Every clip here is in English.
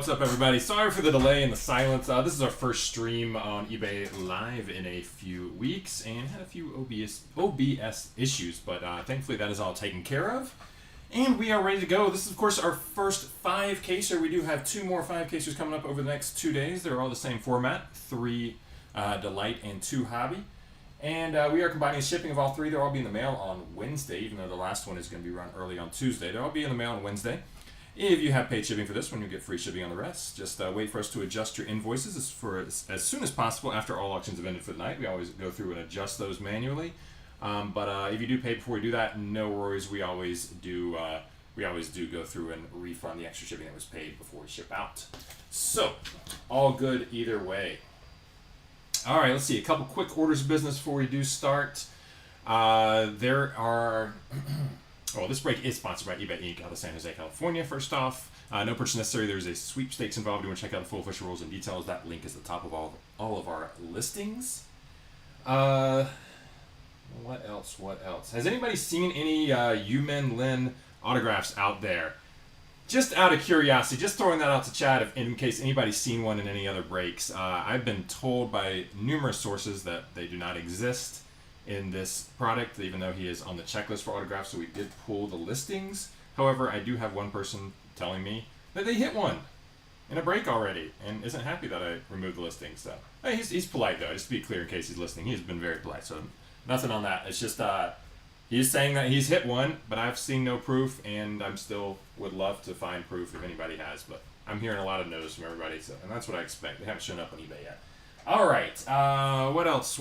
What's up, everybody? Sorry for the delay and the silence. This is our first stream on eBay Live in a few weeks and had a few OBS issues, but thankfully that is all taken care of. And we are ready to go. This is, of course, our first 5-caser. We do have 2 more 5-casers coming up over the next 2 days. They're all the same format, 3 Delight and 2 Hobby. And we are combining shipping of all 3. They'll all be in the mail on Wednesday, even though the last one is going to be run early on Tuesday. They'll all be in the mail on Wednesday. If you have paid shipping for this one, you get free shipping on the rest. Just wait for us to adjust your invoices as soon as possible after all auctions have ended for the night. We always go through and adjust those manually. But if you do pay before we do that, no worries. We always do go through and refund the extra shipping that was paid before we ship out. So, all good either way. All right, let's see. A couple quick orders of business before we do start. There are... Well, this break is sponsored by eBay Inc. out of San Jose, California. First off, no purchase necessary. There's a sweepstakes involved. You want to check out the full official rules and details. That link is at the top of all of our listings. What else? Has anybody seen any Yumin Lin autographs out there? Just out of curiosity, just throwing that out to chat in case anybody's seen one in any other breaks. I've been told by numerous sources that they do not exist in this product, even though he is on the checklist for autographs, so we did pull the listings. However, I do have one person telling me that they hit one in a break already and isn't happy that I removed the listing. So hey, he's polite though, just to be clear in case he's listening. He's been very polite, so nothing on that. It's just he's saying that he's hit one, but I've seen no proof, and I'm still would love to find proof if anybody has, but I'm hearing a lot of no's from everybody, so, and that's what I expect. They haven't shown up on eBay yet. All right, what else?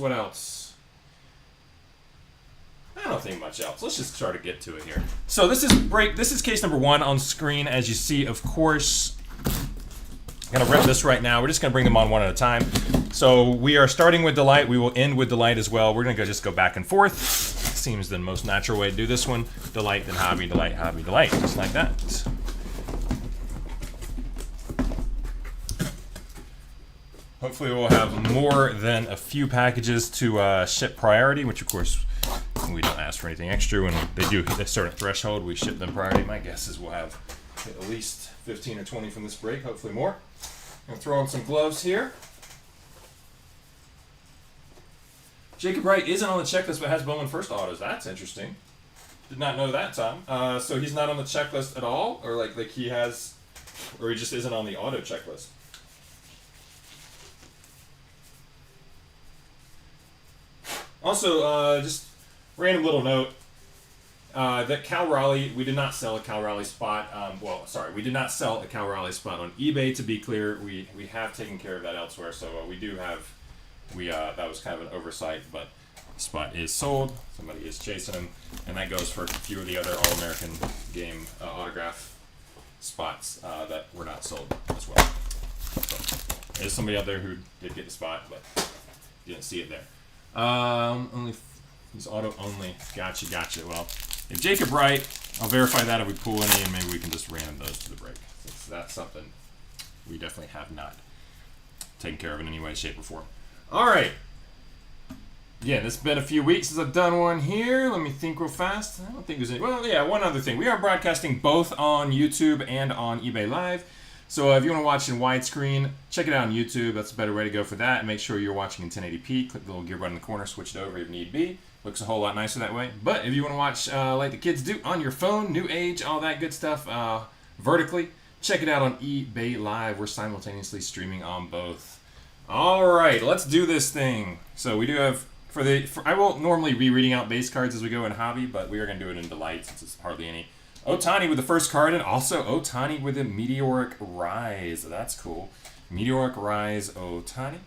I don't think much else. Let's just try to get to it here. So this is case number 1 on screen, as you see, of course. I'm gonna rip this right now. We're just gonna bring them on one at a time. So we are starting with Delight. We will end with Delight as well. We're gonna just go back and forth. Seems the most natural way to do this one. Delight, then Hobby, Delight, Hobby, Delight. Just like that. Hopefully we'll have more than a few packages to ship priority, which of course we don't ask for anything extra. When they do hit a certain threshold, we ship them priority. My guess is we'll have at least 15 or 20 from this break, hopefully more. I'm gonna throw on some gloves here. Jacob Wright isn't on the checklist but has Bowman first autos. That's interesting. Did not know that, Tom. So he's not on the checklist at all, or like he has, or he just isn't on the auto checklist. Also, just random little note, that Cal Raleigh, we did not sell a Cal Raleigh spot. We did not sell a Cal Raleigh spot on eBay, to be clear. We have taken care of that elsewhere, so we do have, that was kind of an oversight, but the spot is sold. Somebody is chasing him, and that goes for a few of the other All-American game autograph spots that were not sold as well. So, there's somebody out there who did get the spot, but you didn't see it there. He's auto only. Gotcha. Well, if Jacob Wright, I'll verify that if we pull any, and maybe we can just random those to the break. That's something we definitely have not taken care of in any way, shape, or form. All right. Again, it's been a few weeks since I've done one here. Let me think real fast. I don't think there's any. Well, yeah, one other thing. We are broadcasting both on YouTube and on eBay Live. So if you want to watch in widescreen, check it out on YouTube. That's a better way to go for that. And make sure you're watching in 1080p. Click the little gear button in the corner, switch it over if need be. Looks a whole lot nicer that way. But if you want to watch like the kids do on your phone, new age, all that good stuff, vertically, check it out on eBay Live. We're simultaneously streaming on both. All right, let's do this thing. So we do have, I won't normally be reading out base cards as we go in Hobby, but we are going to do it in Delight since it's hardly any. Ohtani with the first card, and also Ohtani with a Meteoric Rise. That's cool. Meteoric Rise Ohtani.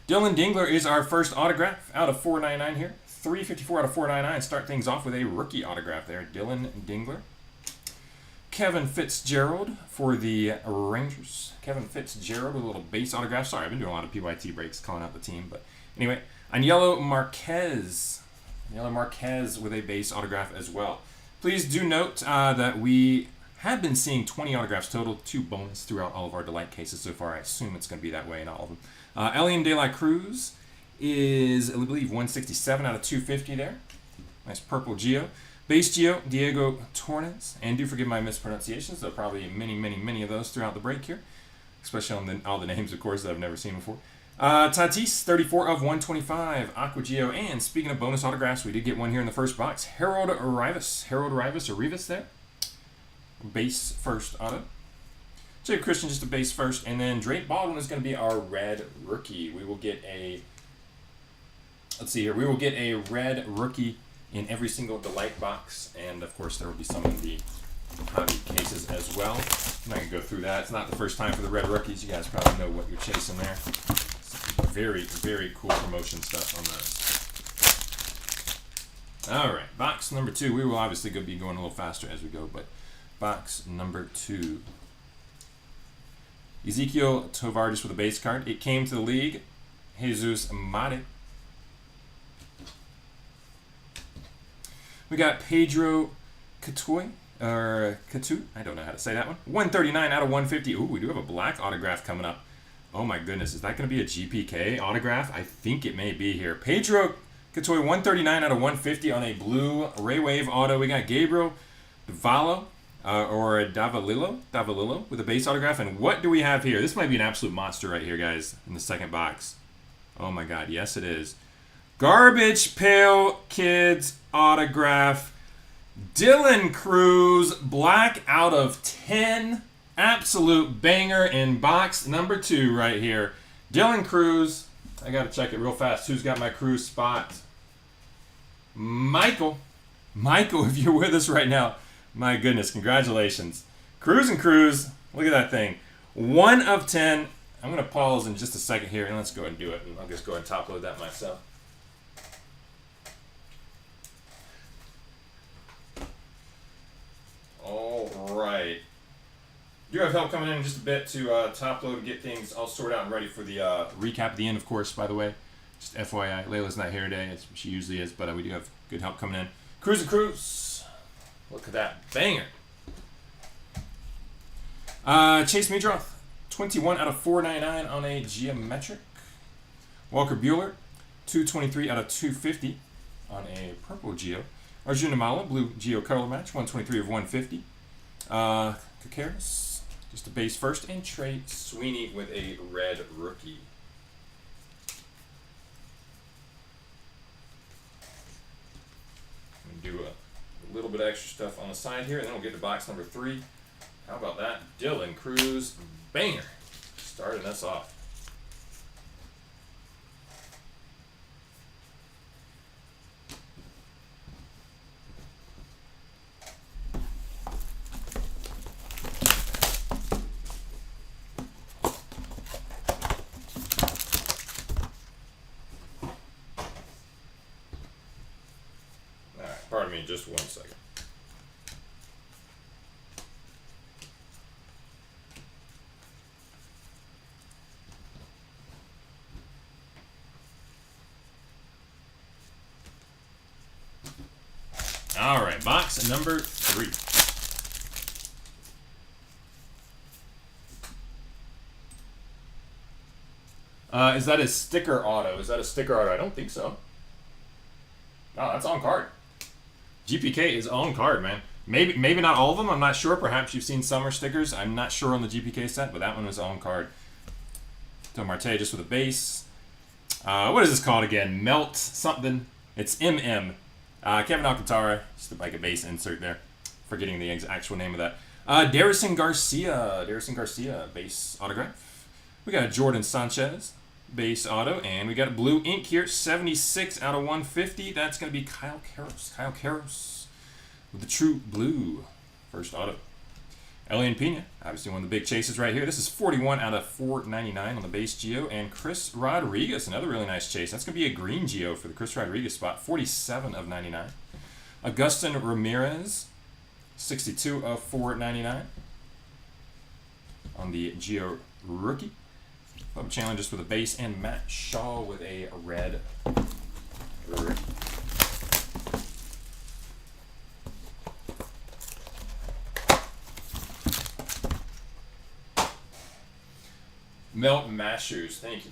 Dylan Dingler is our first autograph out of 499 here. 354 out of 499. Start things off with a rookie autograph there. Dylan Dingler. Kevin Fitzgerald for the Rangers. Kevin Fitzgerald with a little base autograph. Sorry, I've been doing a lot of PYT breaks calling out the team. But anyway, Aniello Marquez. Aniello Marquez with a base autograph as well. Please do note that we have been seeing 20 autographs total, 2 bonus throughout all of our Delight cases so far. I assume it's going to be that way in all of them. Elian De La Cruz is, I believe, 167 out of 250 there. Nice purple Geo. Base Geo, Diego Torres. And do forgive my mispronunciations. There are probably many of those throughout the break here. Especially on all the names, of course, that I've never seen before. Tatis, 34 of 125. Aqua Geo. And speaking of bonus autographs, we did get one here in the first box. Harold Rivas. Harold Rivas or Rivas there. Base first auto. Jake Christian, just a base first. And then Drake Baldwin is going to be our red rookie. We will get a... Let's see here. We will get a red rookie in every single Delight box. And, of course, there will be some in the hobby cases as well. I'm not going to go through that. It's not the first time for the red rookies. You guys probably know what you're chasing there. Very cool promotion stuff on those. All right, box number 2. We will obviously be going a little faster as we go, but box number 2. Ezekiel Tovardis with a base card. It came to the league. Jesus Mate. We got Pedro Catoy. Or Katu, I don't know how to say that one. 139 out of 150. Ooh, we do have a black autograph coming up. Oh my goodness, is that going to be a GPK autograph? I think it may be here. Pedro Catoy, 139 out of 150 on a blue Ray Wave auto. We got Gabriel Davallo, or Davalillo with a base autograph. And what do we have here? This might be an absolute monster right here, guys, in the second box. Oh my god, yes it is. Garbage Pail Kids autograph. Dylan Cruz, black out of 10. Absolute banger in box number 2 right here. Dylan Cruz. I got to check it real fast. Who's got my Cruz spot? Michael. Michael, if you're with us right now, my goodness, congratulations. Cruz and Cruz. Look at that thing. 1 of 10. I'm going to pause in just a second here, and let's go ahead and do it. And I'll just go ahead and top load that myself. All right. Do have help coming in just a bit to top load and get things all sorted out and ready for the recap at the end, of course, by the way. Just FYI, Layla's not here today, as she usually is, but we do have good help coming in. Cruz and Cruz. Look at that. Banger. Chase Meadroth, 21 out of 499 on a geometric. Walker Buehler, 223 out of 250 on a purple geo. Arjun Amala, blue geo color match, 123 of 150. Kakaris, just a base first. And Trey Sweeney with a red rookie. Do a little bit of extra stuff on the side here, and then we'll get to box number 3. How about that? Dylan Cruz, banger, starting us off. Pardon me, just 1 second. All right, box number 3. Is that a sticker auto? Is that a sticker auto? I don't think so. Oh, that's on card. GPK is on card, man. Maybe not all of them. I'm not sure. Perhaps you've seen summer stickers. I'm not sure on the GPK set, but that one was on card. Tom Marte just with a base. What is this called again? Melt something. It's MM. Kevin Alcantara. Just like a base insert there. Forgetting the actual name of that. Darrison Garcia. Darrison Garcia, base autograph. We got a Jordan Sanchez, base auto. And we got a blue ink here. 76 out of 150. That's going to be Kyle Karros. Kyle Karros with the true blue first auto. Elian Pena, obviously one of the big chases right here. This is 41 out of 499 on the base geo. And Chris Rodriguez, another really nice chase. That's going to be a green geo for the Chris Rodriguez spot. 47 of 99. Augustin Ramirez, 62 of 499 on the geo rookie. Club Challengers with a base, and Matt Shaw with a red rookie. Melt Mashers, thank you.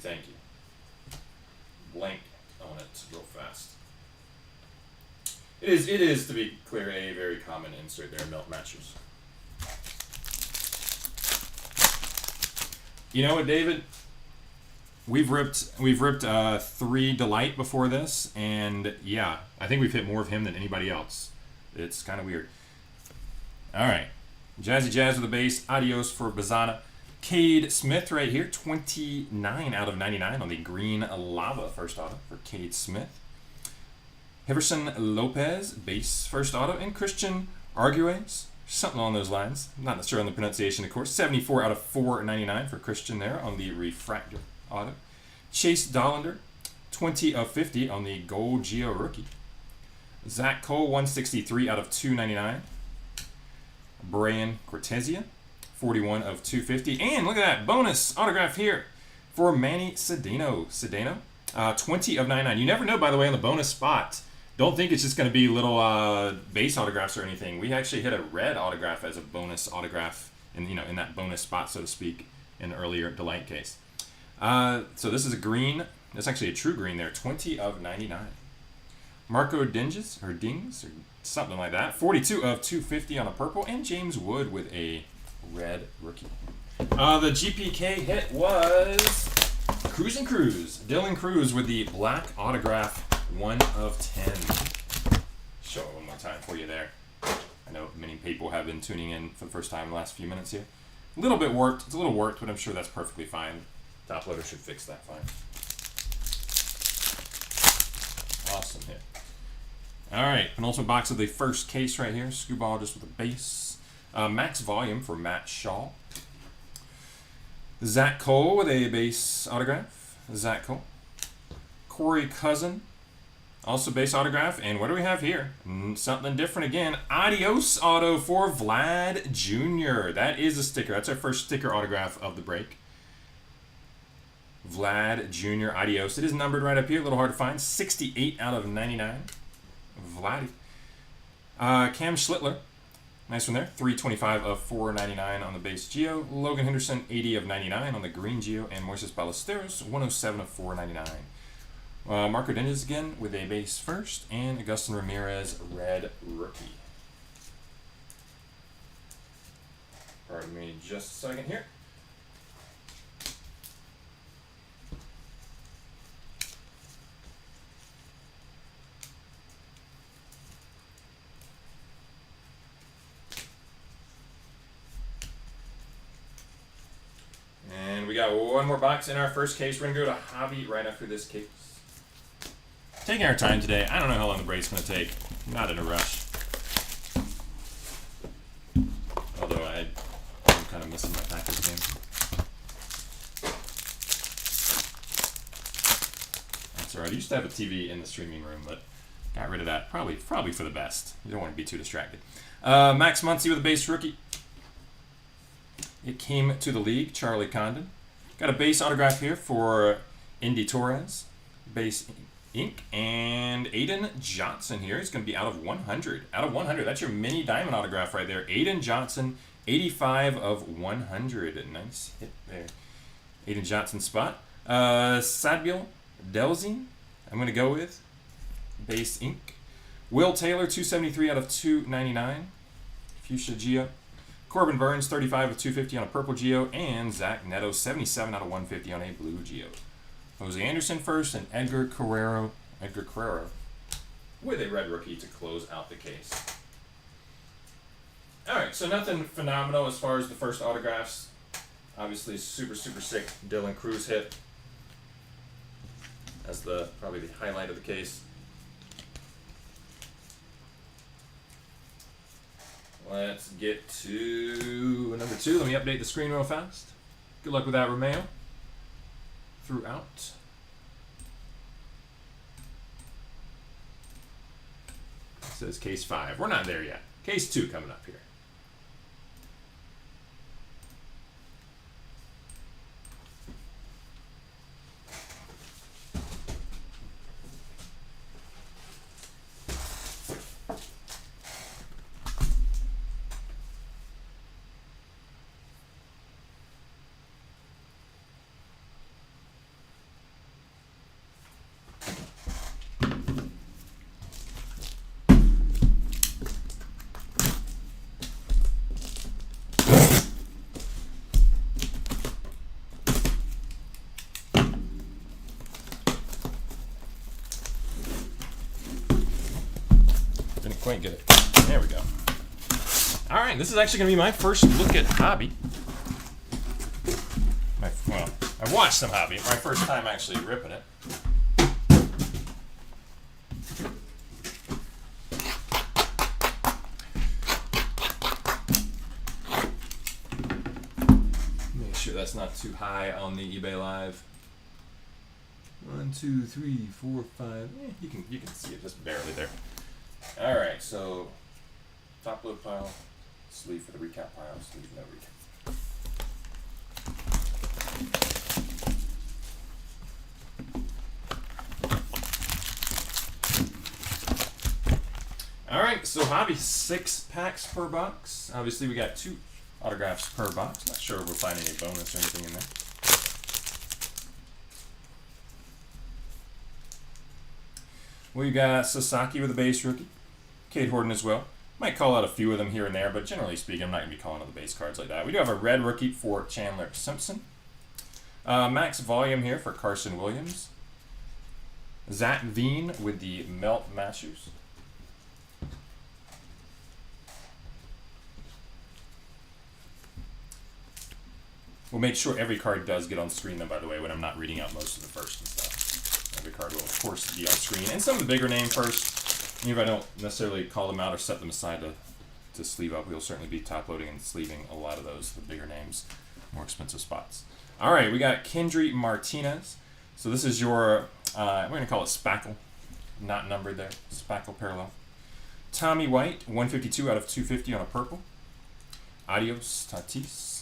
Blank on it real fast. It is to be clear a very common insert there, melt matchers. You know what, David? We've ripped 3 Delight before this, and yeah, I think we've hit more of him than anybody else. It's kind of weird. All right, Jazzy Jazz with a base. Adios for Bazana. Cade Smith right here, 29 out of 99 on the green lava first auto for Cade Smith. Hiverson Lopez, base first auto, and Christian Arguez, something along those lines. Not sure on the pronunciation, of course. 74 out of 499 for Christian there on the refractor auto. Chase Dollander, 20 of 50 on the gold Geo rookie. Zach Cole, 163 out of 299. Brian Cortesia, 41 of 250. And look at that bonus autograph here for Manny Cedeno. 20 of 99. You never know, by the way, on the bonus spot. Don't think it's just going to be little base autographs or anything. We actually hit a red autograph as a bonus autograph in that bonus spot, so to speak, in the earlier Delight case. So this is a green. That's actually a true green there. 20 of 99. Marco Dings or something like that. 42 of 250 on a purple. And James Wood with a red rookie. The GPK hit was Cruise and Cruise. Dylan Cruz with the black autograph, 1 of 10. Show it one more time for you there. I know many people have been tuning in for the first time in the last few minutes here. A little bit warped. It's a little warped, but I'm sure that's perfectly fine. Top loader should fix that fine. Awesome hit. All right, penultimate box of the first case right here. Screwball just with a base. Max volume for Matt Shaw. Zach Cole with a base autograph. Zach Cole. Corey Cousin, also base autograph. And what do we have here? Something different again. Adios auto for Vlad Jr. That is a sticker. That's our first sticker autograph of the break. Vlad Jr. Adios. It is numbered right up here. A little hard to find. 68 out of 99. Vladdy. Cam Schlittler. Nice one there. 325 of 499 on the base Geo. Logan Henderson, 80 of 99 on the green Geo. And Moises Ballesteros, 107 of 499. Marco Dings again with a base first. And Augustin Ramirez, red rookie. Pardon me just a second here. And we got one more box in our first case. We're going to go to Javi right after this case. Taking our time today. I don't know how long the break's going to take. I'm not in a rush. Although I'm kind of missing my Packers game. That's alright. I used to have a TV in the streaming room, but got rid of that. Probably for the best. You don't want to be too distracted. Max Muncy with a base rookie. It came to the league, Charlie Condon. Got a base autograph here for Indy Torres, base ink, and Aiden Johnson here. He's going to be out of 100. Out of 100. That's your mini diamond autograph right there. Aiden Johnson, 85 of 100. Nice hit there. Aiden Johnson spot. Sadbiel Delzine, I'm going to go with base ink. Will Taylor, 273 out of 299. Fuchsia Geo. Corbin Burns, 35 of 250 on a purple Geo, and Zach Neto, 77 out of 150 on a blue Geo. Jose Anderson first, and Edgar Carrero with a red rookie to close out the case. All right, so nothing phenomenal as far as the first autographs. Obviously, super sick Dylan Cruz hit as probably the highlight of the case. Let's get to number 2. Let me update the screen real fast. Good luck with that, Romeo. Throughout. It says case 5. We're not there yet. Case 2 coming up here. quite get it. There we go. All right, this is actually going to be my first look at Hobby. Well, I've watched some Hobby. My first time actually ripping it. Make sure that's not too high on the eBay Live. 1, 2, 3, 4, 5. You can see it just barely there. All right, so top load pile, sleeve for the recap pile, sleeve no recap. All right, so Hobby 6 packs per box. Obviously, we got 2 autographs per box. Not sure if we'll find any bonus or anything in there. We got Sasaki with a base rookie. Cade Horton as well. Might call out a few of them here and there, but generally speaking, I'm not going to be calling out the base cards like that. We do have a red rookie for Chandler Simpson. Max volume here for Carson Williams. Zach Veen with the Melt Mashers. We'll make sure every card does get on screen, though, by the way, when I'm not reading out most of the first and stuff. Every card will, of course, be on screen. And some of the bigger name first, even if I don't necessarily call them out or set them aside to sleeve up, we'll certainly be top-loading and sleeving a lot of those, the bigger names, more expensive spots. All right, we got Kendry Martinez. So this is your, we're going to call it Spackle, not numbered there, Spackle Parallel. Tommy White, 152 out of 250 on a purple. Adios Tatis.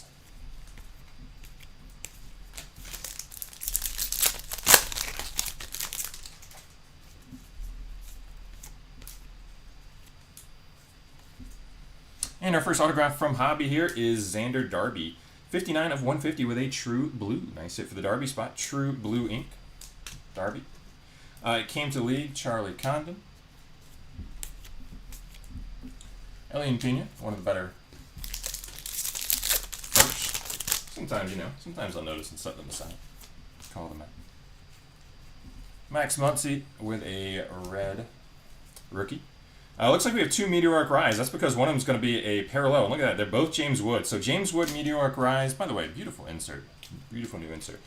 And our first autograph from Hobby here is Xander Darby. 59 of 150 with a true blue. Nice hit for the Darby spot. True blue ink. Darby. It came to the league. Charlie Condon. Elian Pena, one of the better first. Sometimes I'll notice and set them aside. Call them out. Max Muncy with a red rookie. Looks like we have 2 Meteoric Rise. That's because one of them is going to be a parallel. Look at that. They're both James Wood. So James Wood Meteoric Rise. By the way, beautiful insert. Beautiful new insert.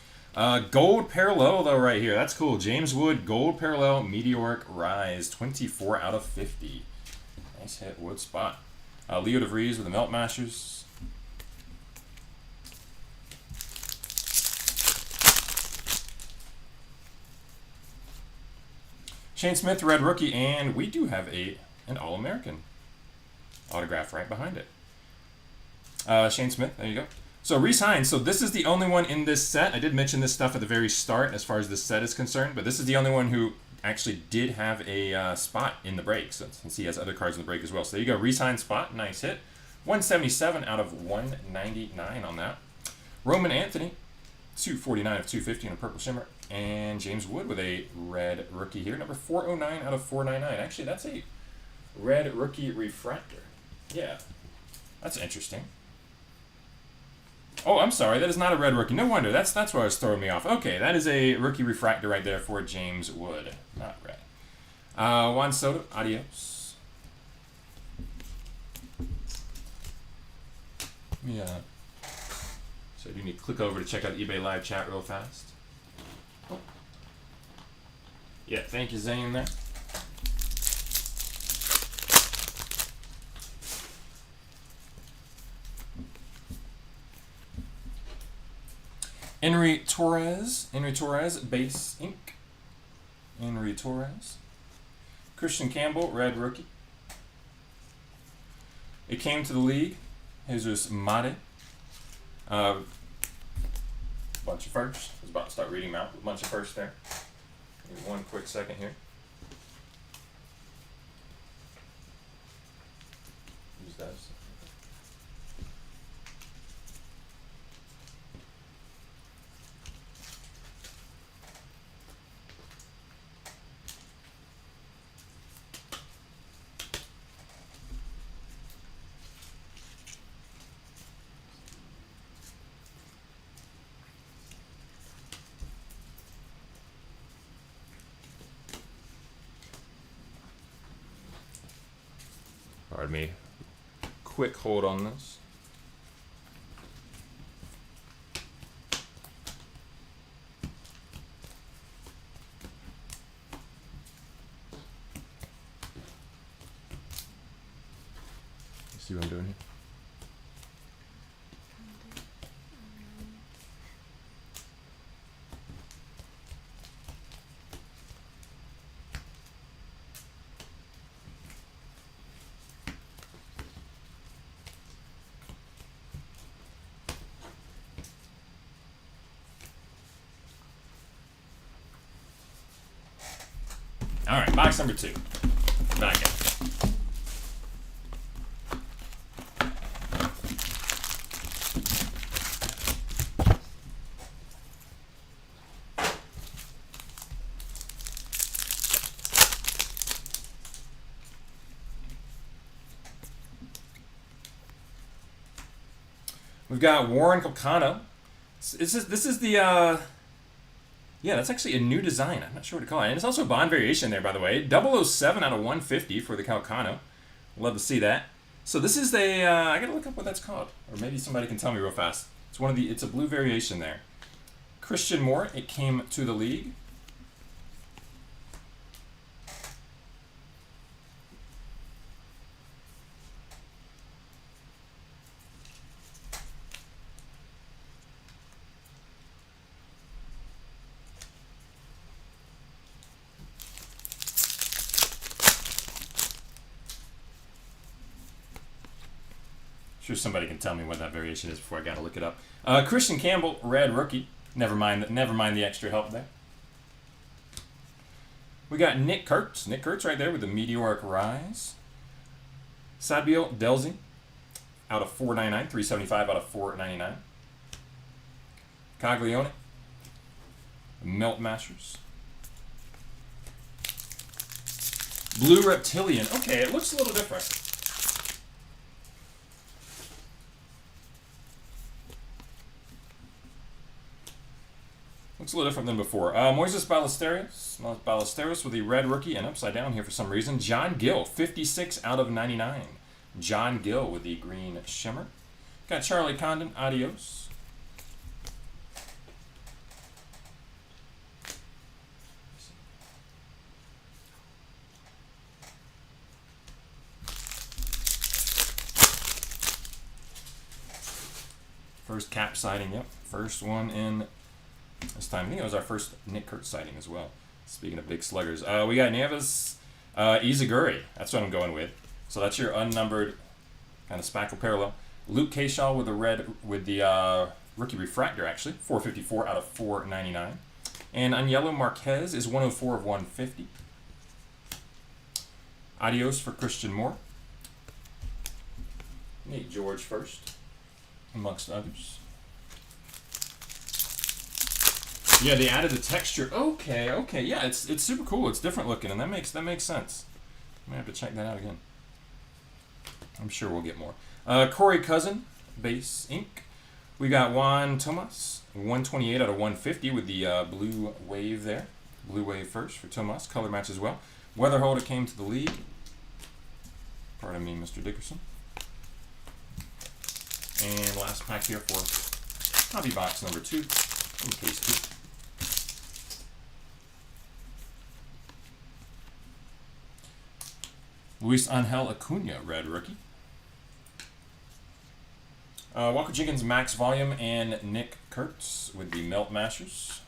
Gold parallel, though, right here. That's cool. James Wood, gold parallel, Meteoric Rise. 24 out of 50. Nice hit, Wood spot. Leo DeVries with the Melt Mashers. Shane Smith, red rookie. And we do have an All-American autograph right behind it. Shane Smith, there you go. So Reese Hines, so this is the only one in this set. I did mention this stuff at the very start as far as this set is concerned, but this is the only one who actually did have a spot in the break, since he has other cards in the break as well. So there you go, Reese Hines spot, nice hit. 177 out of 199 on that. Roman Anthony, 249 of 250 on a purple shimmer. And James Wood with a red rookie here, number 409 out of 499. Actually, that's a red rookie refractor. Yeah, that's interesting. Oh, I'm sorry, that is not a red rookie. No wonder, that's what was throwing me off. Okay, that is a rookie refractor right there for James Wood, not red. Juan Soto, adios. So I do need to click over to check out the eBay Live chat real fast. Oh. Yeah, thank you, Zane, there. Henry Torres, base ink. Henry Torres. Christian Campbell, red rookie. It came to the league. Jesus Mate. Bunch of firsts. I was about to start reading them out. A bunch of firsts there. Give me one quick second here. Use those. Pardon me. Quick hold on this. You see what I'm doing here? All right, box number 2. Back in. We've got Warren Calcano. This is the yeah, that's actually a new design. I'm not sure what to call it. And it's also a bond variation there, by the way. 007 out of 150 for the Calcano. Love to see that. So this is a, I gotta look up what that's called. Or maybe somebody can tell me real fast. It's a blue variation there. Christian Moore, it came to the league. Sure somebody can tell me what that variation is before I gotta look it up. Christian Campbell, red rookie. Never mind the extra help there. We got Nick Kurtz. Nick Kurtz right there with the meteoric rise. Sadbio Delzy out of 499, 375 out of 499. Caglione, Melt Masters. Blue Reptilian. Okay, it looks a little different. Looks a little different than before. Moises Ballesteros with the red rookie and upside down here for some reason. John Gill, 56 out of 99. John Gill with the green shimmer. Got Charlie Condon, adios. First cap sighting, yep. First one in this time. I think it was our first Nick Kurtz sighting as well. Speaking of big sluggers. We got Neves Izaguri. That's what I'm going with. So that's your unnumbered kind of spackle parallel. Luke Kershaw with the red, with the rookie refractor, actually. 454 out of 499. And Aniello Marquez is 104 of 150. Adios for Christian Moore. Nate George first, amongst others. Yeah, they added the texture. Okay. Yeah, it's super cool. It's different looking, and that makes sense. I might have to check that out again. I'm sure we'll get more. Corey Cousin, base ink. We got Juan Tomas, 128 out of 150 with the blue wave there. Blue wave first for Tomas. Color match as well. Weatherholder came to the league. Pardon me, Mr. Dickerson. And last pack here for hobby box number 2, in case 2. Luis Angel Acuna, red rookie. Walker Jenkins, max volume, and Nick Kurtz with the Melt Masters.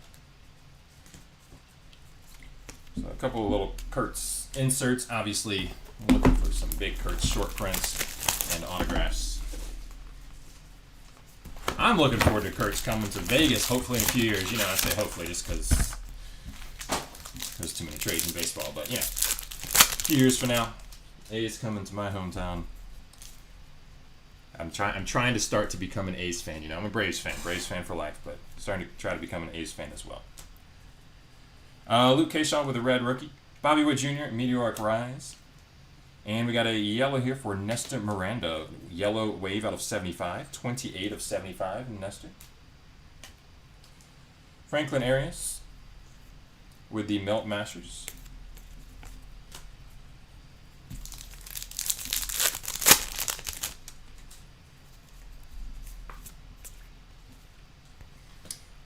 So a couple of little Kurtz inserts. Obviously, looking for some big Kurtz short prints and autographs. I'm looking forward to Kurtz coming to Vegas, hopefully in a few years. You know, I say hopefully just because there's too many trades in baseball. But yeah, a few years from now, A's coming to my hometown. I'm trying to start to become an A's fan. You know, I'm a Braves fan for life, but starting to try to become an A's fan as well. Luke Kershaw with a red rookie. Bobby Wood Jr., meteoric rise. And we got a yellow here for Nestor Miranda. Yellow wave out of 75. 28 of 75, Nestor. Franklin Arias with the Melt Masters.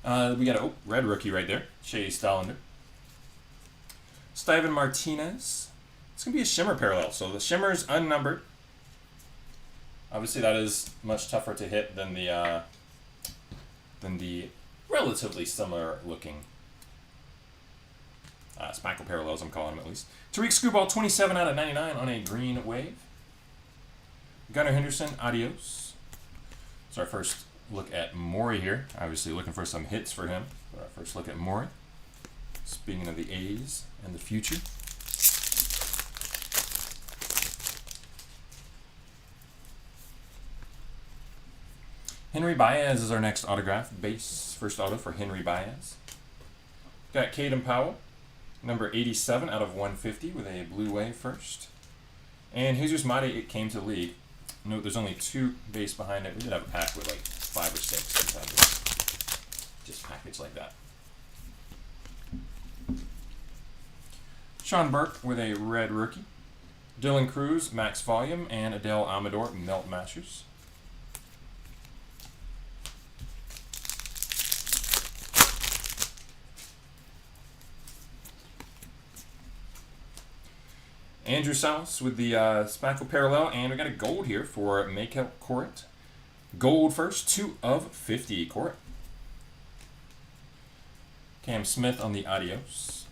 We got a red rookie right there, Chase Dollander. Steven Martinez. It's going to be a shimmer parallel, so the shimmer's unnumbered. Obviously, that is much tougher to hit than the relatively similar looking spackle parallels, I'm calling them at least. Tariq Skubal, 27 out of 99 on a green wave. Gunnar Henderson, adios. It's our first look at Maury here. Obviously looking for some hits for him. For our first look at Maury. Speaking of the A's and the future. Henry Baez is our next autograph. Base first auto for Henry Baez. Got Caden Powell, number 87 out of 150 with a blue wave first. And Jesus Mate, it came to the league. Note there's only 2 base behind it. We did have a pack with like 5 or 6 sometimes. Just packaged like that. Sean Burke with a red rookie. Dylan Cruz, max volume, and Adele Amador, melt mashers. Andrew Salas with the spackle parallel, and we got a gold here for Makel Court. Gold first, 2 of 50, Court. Cam Smith on the adios.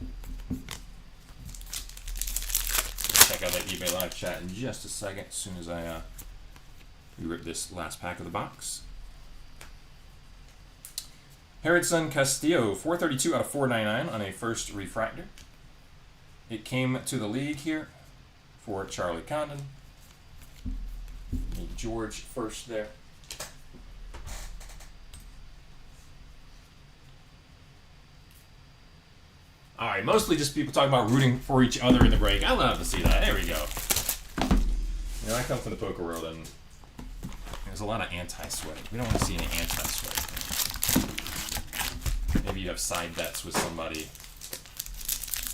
Check out that eBay live chat in just a second, as soon as I rip this last pack of the box. Harrison Castillo, 432 out of 499 on a first refractor. It came to the league here for Charlie Condon. Need George first there. All right, mostly just people talking about rooting for each other in the break. I love to see that. There we go. You know, I come from the poker world, and there's a lot of anti-sweating. We don't want to see any anti-sweating. Maybe you have side bets with somebody,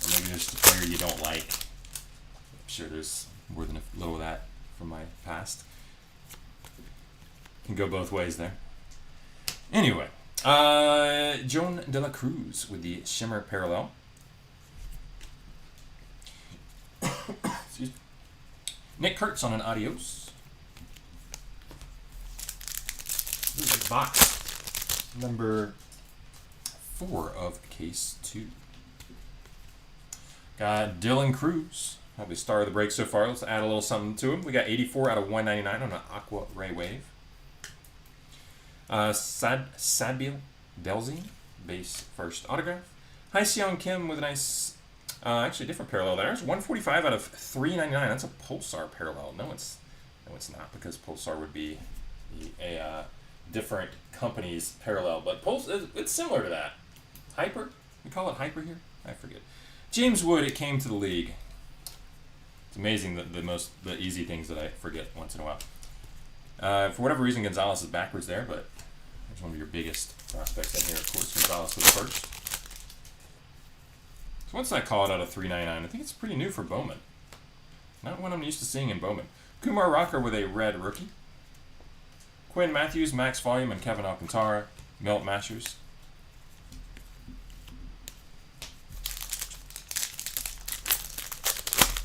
or maybe there's a player you don't like. I'm sure there's more than a little of that from my past. Can go both ways there. Anyway, Joan De La Cruz with the Shimmer Parallel. Excuse me. Nick Kurtz on an adios. This is box number 4 of case 2. Got Dylan Cruz, probably star of the break so far. Let's add a little something to him. We got 84 out of 199 on an Aqua Ray Wave. Sadbil Delzine, base first autograph. Hi Seong Kim with a nice, actually different parallel there. It's 145 out of 399. That's a Pulsar parallel. No, it's not, because Pulsar would be a different company's parallel, but it's similar to that. Hyper? We call it Hyper here? I forget. James Wood, it came to the league. It's amazing that the easy things that I forget once in a while. For whatever reason, Gonzalez is backwards there, but there's one of your biggest prospects in here, of course. Gonzalez was first. So once I call it out of 399, I think it's pretty new for Bowman. Not one I'm used to seeing in Bowman. Kumar Rocker with a red rookie. Quinn Matthews, max volume, and Kevin Alcantara, melt mashers.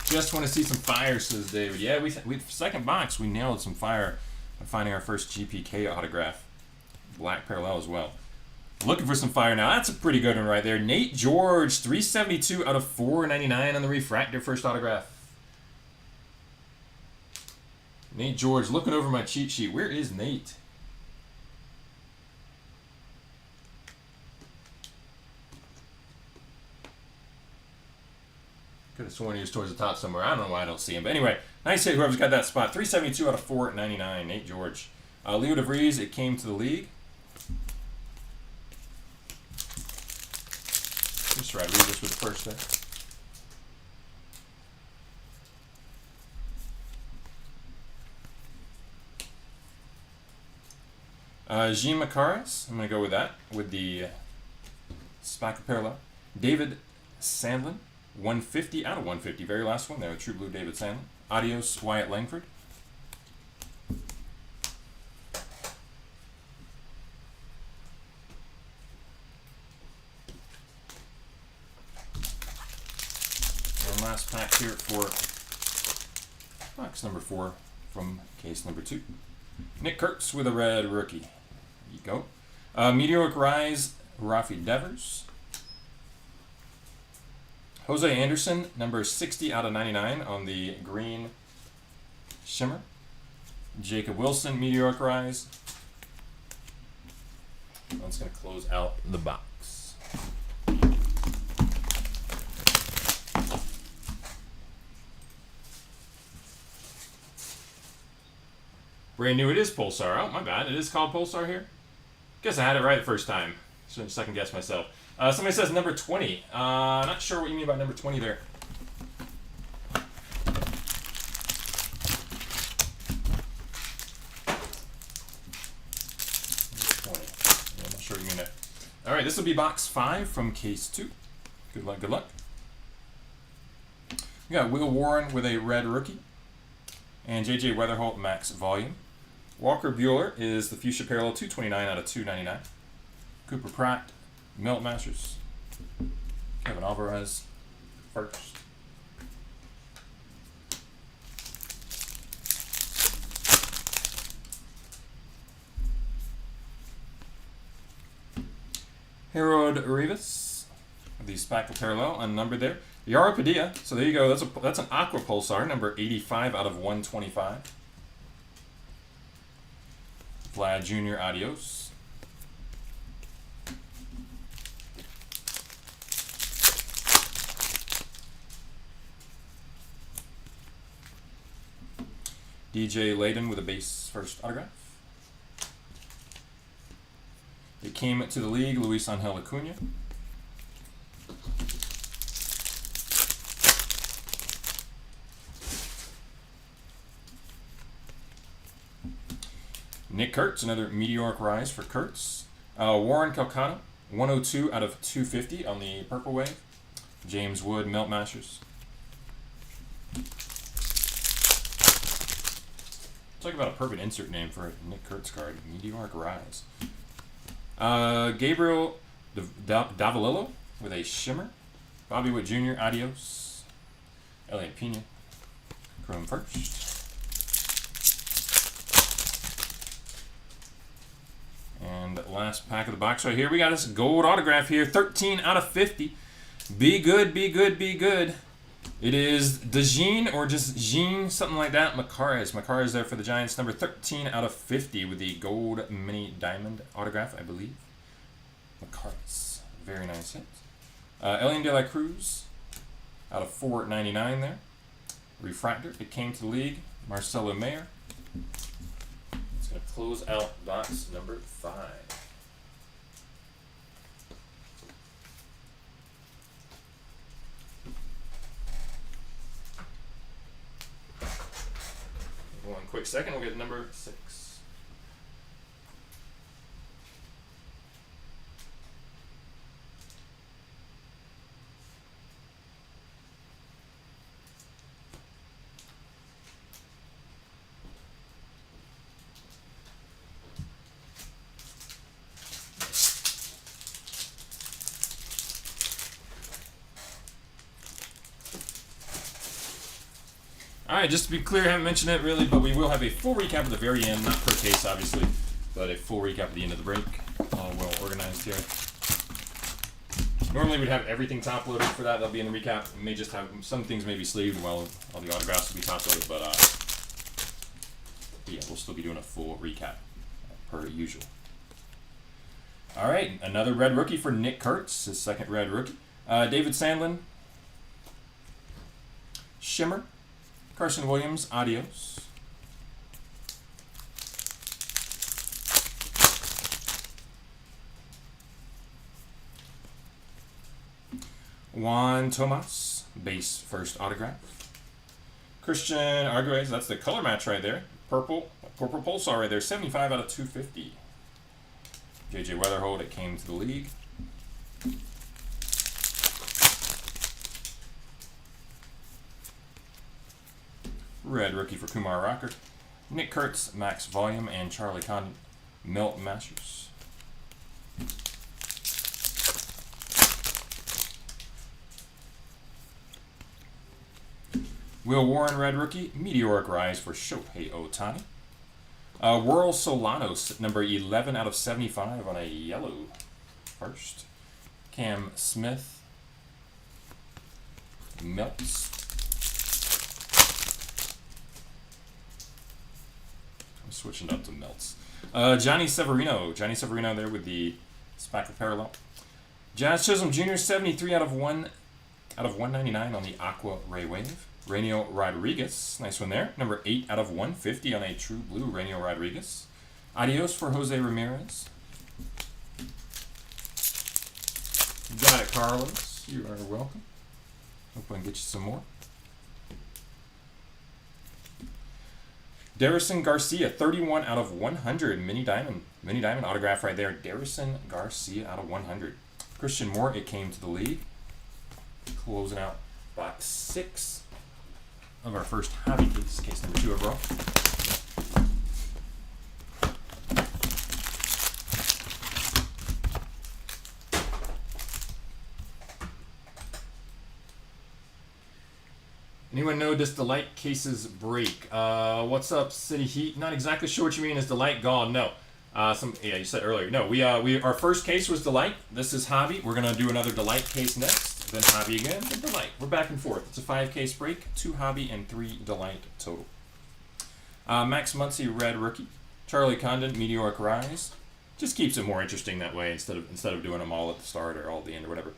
Just want to see some fire, says David. Yeah, we second box, we nailed some fire by finding our first GPK autograph. Black parallel as well. Looking for some fire now. That's a pretty good one right there. Nate George, 372 out of 499 on the refractor first autograph. Nate George, looking over my cheat sheet. Where is Nate? Could have sworn he was towards the top somewhere. I don't know why I don't see him. But anyway, nice hit, whoever's got that spot. 372 out of 499. Nate George. Leo DeVries, it came to the league. Just try to read this with the first there. Jean Macaris, I'm going to go with that, with the Spackle Parallel. David Sandlin, 150 out of 150, very last one there, True Blue David Sandlin. Adios, Wyatt Langford. last pack here for box number 4 from case number 2. Nick Kurtz with a red rookie. There you go. Meteoric Rise, Rafi Devers. Jose Anderson, number 60 out of 99 on the green shimmer. Jacob Wilson, Meteoric Rise. I'm just going to close out the box. Brand new, it is Pulsar. Oh, my bad. It is called Pulsar here. Guess I had it right the first time. Shouldn't second guess myself. Somebody says number 20. Not sure what you mean by number 20 there. I'm not sure what you mean there. All right, this will be box 5 from case 2. Good luck, good luck. We got Will Warren with a red rookie. And J.J. Weatherholt, max volume. Walker Buehler is the Fuchsia Parallel, 229 out of 299. Cooper Pratt, Melt Masters. Kevin Alvarez, first. Harold Rivas, the Spackle Parallel, unnumbered there. Yara Padilla, so there you go. That's an Aqua Pulsar, number 85 out of 125. Vlad Jr. Adios. DJ Layden with a base first autograph. It came to the league, Luis Angel Acuna. Nick Kurtz, another Meteoric Rise for Kurtz. Warren Calcano, 102 out of 250 on the Purple Wave. James Wood, Melt Masters. Talk about a perfect insert name for a Nick Kurtz card. Meteoric Rise. Gabriel Davalillo with a shimmer. Bobby Witt Jr. Adios. Elliot Pena. Chrome first. And last pack of the box right here. We got this gold autograph here. 13 out of 50. Be good, be good, be good. It is DeJean or just Jean, something like that. Macarez there for the Giants. Number 13 out of 50 with the gold mini diamond autograph, I believe. Macarez. Very nice hit. Elian De La Cruz out of 499 there. Refractor. It came to the league. Marcelo Mayer. It's going to close out box number 5. One quick second, we'll get number 6. Alright, just to be clear, I haven't mentioned it really, but we will have a full recap at the very end, not per case obviously, but a full recap at the end of the break. All well organized here. Normally we'd have everything top loaded for that, that'll be in the recap. We may just have some things maybe sleeved while all the autographs will be top loaded, but yeah, we'll still be doing a full recap per usual. Alright, another red rookie for Nick Kurtz, his second red rookie. David Sandlin, Shimmer. Carson Williams, Adios. Juan Tomas, base first autograph. Christian Arguez, that's the color match right there. Purple Pulsar right there, 75 out of 250. J.J. Weatherholt, it came to the league. Red rookie for Kumar Rocker. Nick Kurtz, max volume, and Charlie Condon, Melt Masters. Will Warren, red rookie. Meteoric Rise for Shohei Ohtani. Whirl Solano, number 11 out of 75 on a yellow first. Cam Smith. Melts. I'm switching up to Melts. Johnny Severino. Johnny Severino there with the Spackle Parallel. Jazz Chisholm Jr. 73 out of 199 on the Aqua Ray Wave. Rainiel Rodriguez, nice one there. Number 8 out of 150 on a True Blue Rainiel Rodriguez. Adios for Jose Ramirez. Got it, Carlos. You are welcome. Hope I can get you some more. Darrison Garcia, 31 out of 100. Mini Diamond autograph right there. Darrison Garcia out of 100. Christian Moore, it came to the league. Closing out box 6 of our first hobby case, case number 2 overall. Anyone know does the light cases break? What's up, City Heat? Not exactly sure what you mean. Is the light gone? No. Yeah, you said earlier. No, our first case was Delight. This is Hobby. We're gonna do another Delight case next. Then Hobby again, then Delight. We're back and forth. It's a 5-case break, 2 Hobby and 3 Delight total. Max Muncy, red rookie. Charlie Condon, Meteoric Rise. Just keeps it more interesting that way instead of doing them all at the start or all at the end or whatever.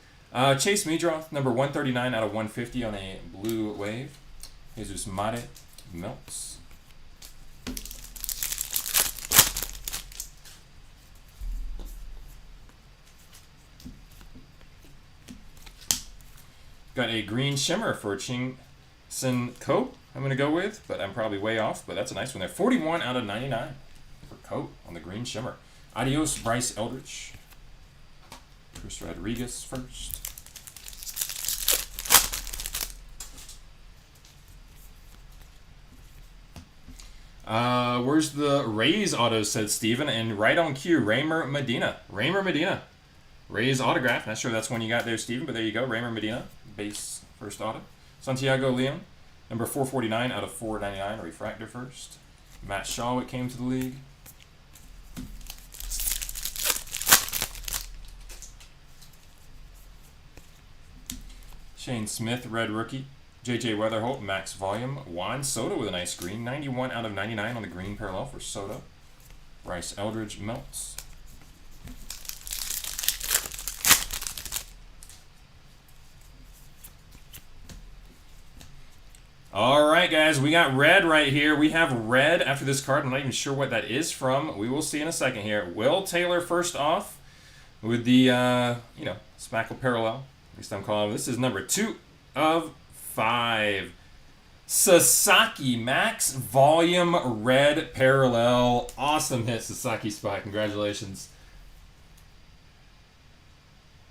Chase Meadroth, number 139 out of 150 on a blue wave. Jesus Mate, Melts. Got a green shimmer for Ching Sin Ko, I'm going to go with, but I'm probably way off, but that's a nice one there. 41 out of 99 for Ko on the green shimmer. Adios, Bryce Eldridge. Chris Rodriguez first. Where's the Rays auto, said Steven, and right on cue, Raymer Medina. Rays autograph. Not sure that's one you got there, Steven, but there you go. Raymer Medina, base first auto. Santiago Leon, number 449 out of 499, refractor first. Matt Shaw, it came to the league. Shane Smith, red rookie. J.J. Weatherholt, max volume. Juan Soto with a nice green. 91 out of 99 on the green parallel for Soto. Bryce Eldridge, Melts. All right, guys, we got red right here. We have red after this card. I'm not even sure what that is from. We will see in a second here. Will Taylor first off with the, Spackle Parallel. At least I'm calling it. This is number 2 of 5. Sasaki Max Volume Red Parallel. Awesome hit, Sasaki Spot. Congratulations.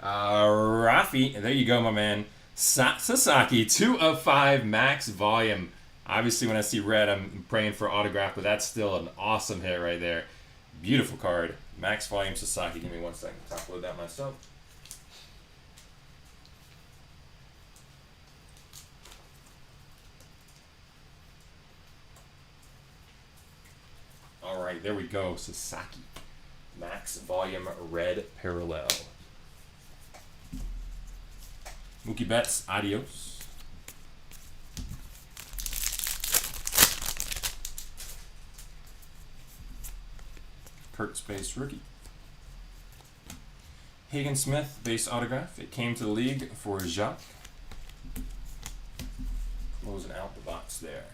Rafi, there you go, my man. Sasaki, 2 of 5 Max Volume. Obviously, when I see red, I'm praying for autograph, but that's still an awesome hit right there. Beautiful card. Max Volume Sasaki. Give me 1 second to top load that myself. All right, there we go. Sasaki. Max Volume Red Parallel. Mookie Betts, adios. Kurt Space rookie. Hagen Smith, base autograph. It came to the league for Jacques. Closing out the box there.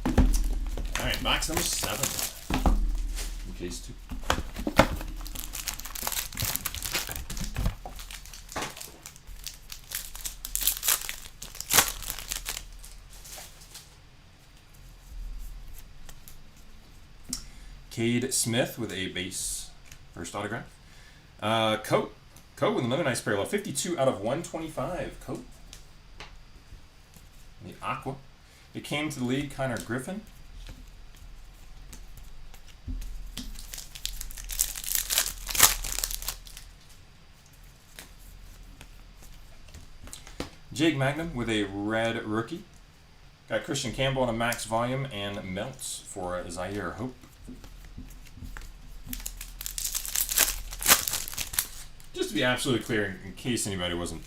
All right, box number 7. In case 2. Cade Smith with a base first autograph. Coat with another nice parallel. 52 out of 125. Coat. The Aqua. It came to the league, Connor Griffin. Jake Magnum with a red rookie. Got Christian Campbell on a max volume and melts for Zaire Hope. Just to be absolutely clear, in case anybody wasn't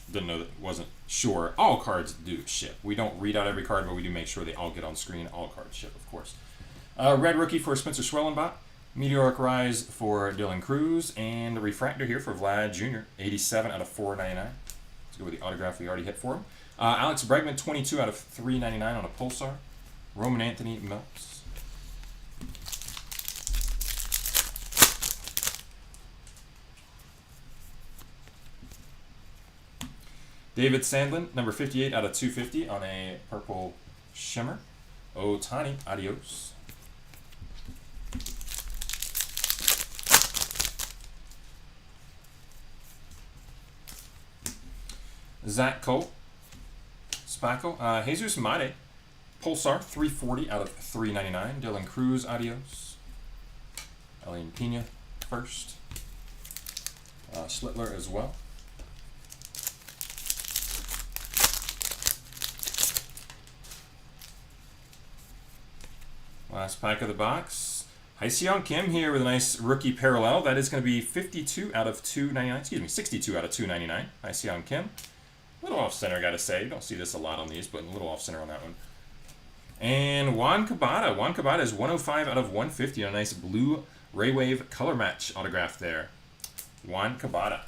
sure, all cards do ship. We don't read out every card, but we do make sure they all get on screen. All cards ship, of course. Red rookie for Spencer Schwellenbach. Meteoric Rise for Dylan Cruz. And a refractor here for Vlad Jr. 87 out of 499. Let's go with the autograph we already hit for him. Alex Bregman, 22 out of 399 on a Pulsar. Roman Anthony melts. David Sandlin, number 58 out of 250 on a purple shimmer. Otani, adios. Zach Cole, Spackle, Jesus Mate, Pulsar, 340 out of 399. Dylan Cruz, adios. Elian Pena, first. Schlittler as well. Last pack of the box. Hyseon Kim here with a nice rookie parallel. That is going to be 52 out of 299. Excuse me, 62 out of 299. Hyseon Kim. A little off center, I gotta say. You don't see this a lot on these, but a little off center on that one. And Juan Cabada. Juan Cabada is 105 out of 150 on a nice blue Ray Wave color match autograph there. Juan Cabada.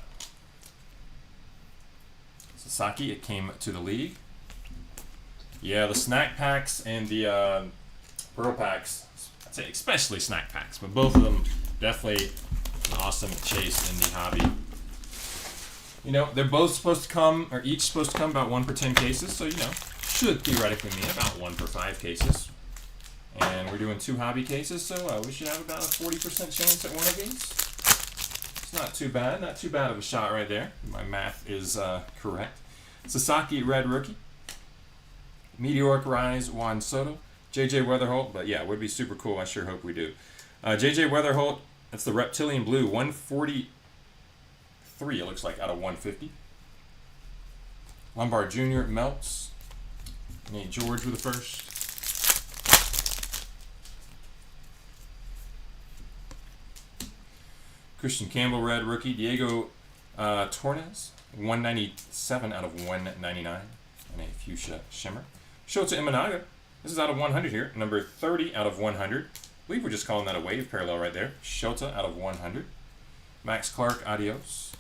Sasaki, it came to the league. Yeah, the snack packs and the Pearl packs, I'd say especially snack packs, but both of them definitely an awesome chase in the hobby. You know, they're both supposed to come, or each supposed to come about 1 per 10 cases, so, you know, should theoretically mean about 1 per 5 cases. And we're doing 2 hobby cases, so we should have about a 40% chance at one of these. It's not too bad, not too bad of a shot right there. My math is correct. Sasaki, red rookie. Meteoric Rise, Juan Soto. JJ Weatherholt, but yeah, it would be super cool. I sure hope we do. JJ Weatherholt, that's the Reptilian Blue, 143, it looks like, out of 150. Lombard Jr. melts. Nate George with the first. Christian Campbell, red rookie. Diego Torres, 197 out of 199. And a fuchsia shimmer. Shota Imanaga. This is out of 100 here. Number 30 out of 100. I believe we're just calling that a wave parallel right there. Shota out of 100. Max Clark, adios.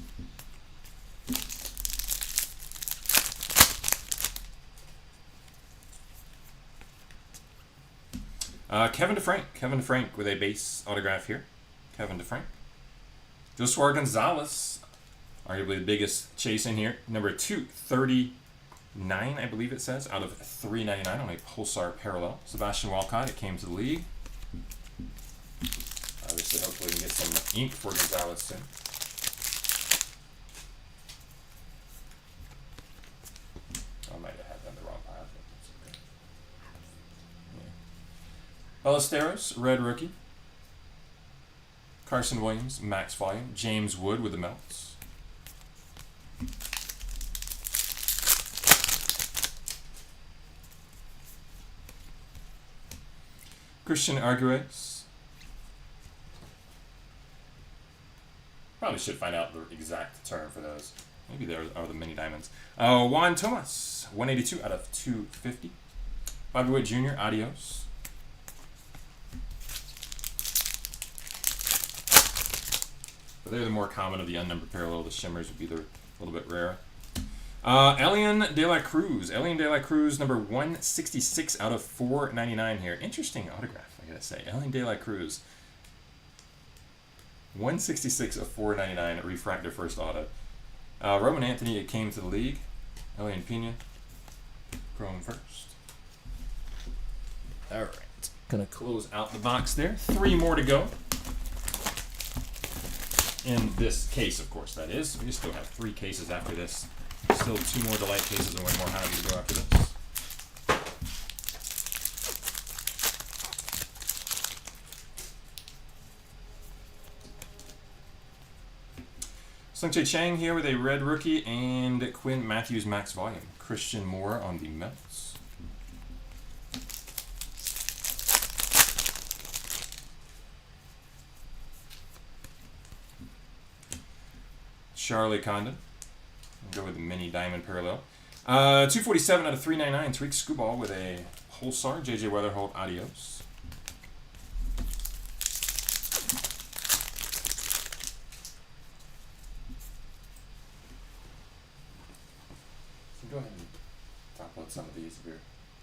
Kevin DeFrank. Kevin DeFrank with a base autograph here. Kevin DeFrank. Joshua Gonzalez, arguably the biggest chase in here. Number 239, I believe it says, out of 399 on a Pulsar parallel. Sebastian Walcott, it came to the league. Obviously, hopefully we can get some ink for Gonzalez soon. I might have had them the wrong pile, but that's okay. Yeah. Ballesteros, red rookie. Carson Williams, max volume. James Wood with the melts. Christian Arguez. Probably should find out the exact term for those. Maybe there are the mini diamonds. Juan Tomas, 182 out of 250. Bobby Witt Jr., adios. But they're the more common of the unnumbered parallel. The shimmers would be a little bit rare. Elian De La Cruz. Elian De La Cruz, number 166 out of 499 here. Interesting autograph, I gotta say. Elian De La Cruz. 166 of 499, refractor first auto. Roman Anthony, it came to the league. Elian Pena, chrome first. All right, gonna close out the box there. 3 more to go. In this case, of course, that is. We still have 3 cases after this. Still 2 more delight cases and 1 more hobby to go after this. Sung-Chae Chang here with a red rookie and Quinn Matthews max volume. Christian Moore on the melts. Charlie Condon. We'll go with the mini diamond parallel. 247 out of 399. Tariq Skubal with a Pulsar. JJ Weatherholt, adios. So go ahead and talk about some of these if you're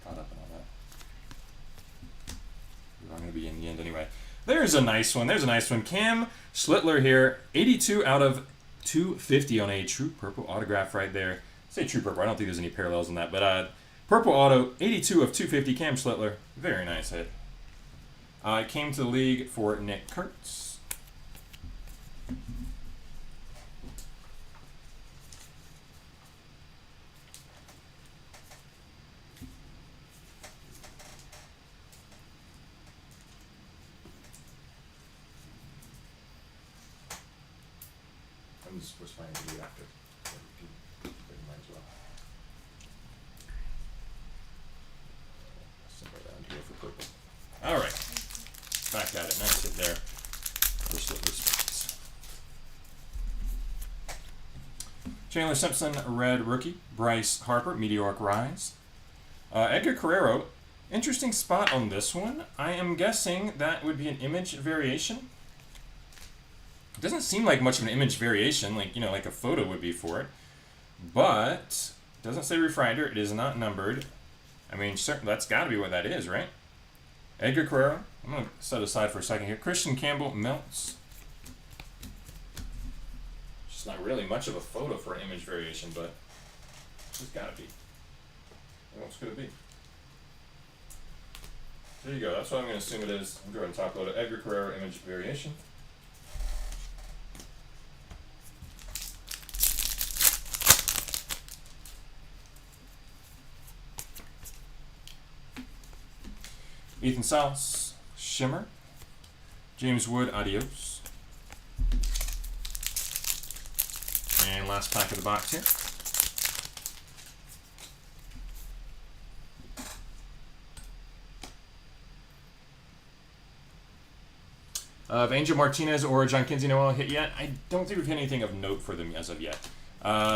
caught up in all that. We're going to be in the end anyway. There's a nice one. There's a nice one. Cam Schlittler here. 82 out of 250 on a true purple autograph right there. Say true purple. I don't think there's any parallels in that. But purple auto, 82 of 250. Cam Schlittler. Very nice hit. It came to the league for Nick Kurtz. I'm just responding to you after. So you can might as well. Somewhere down here for purple. All right. Back at it. Nice hit there. First slip response. Chandler Simpson, red rookie. Bryce Harper, meteoric rise. Edgar Carrero, interesting spot on this one. I am guessing that would be an image variation. It doesn't seem like much of an image variation, like, you know, like a photo would be for it. But it doesn't say refractor. It is not numbered. I mean, that's got to be what that is, right? Edgar Carrero. I'm going to set aside for a second here. Christian Campbell, melts. Just not really much of a photo for an image variation, but it's got to be. What else could it be? There you go. That's what I'm going to assume it is. I'm going to talk about an Edgar Carrero image variation. Ethan Sauce, Shimmer. James Wood, adios. And last pack of the box here. Of Angel Martinez or John Kinsey Noel hit yet? I don't think we've hit anything of note for them as of yet.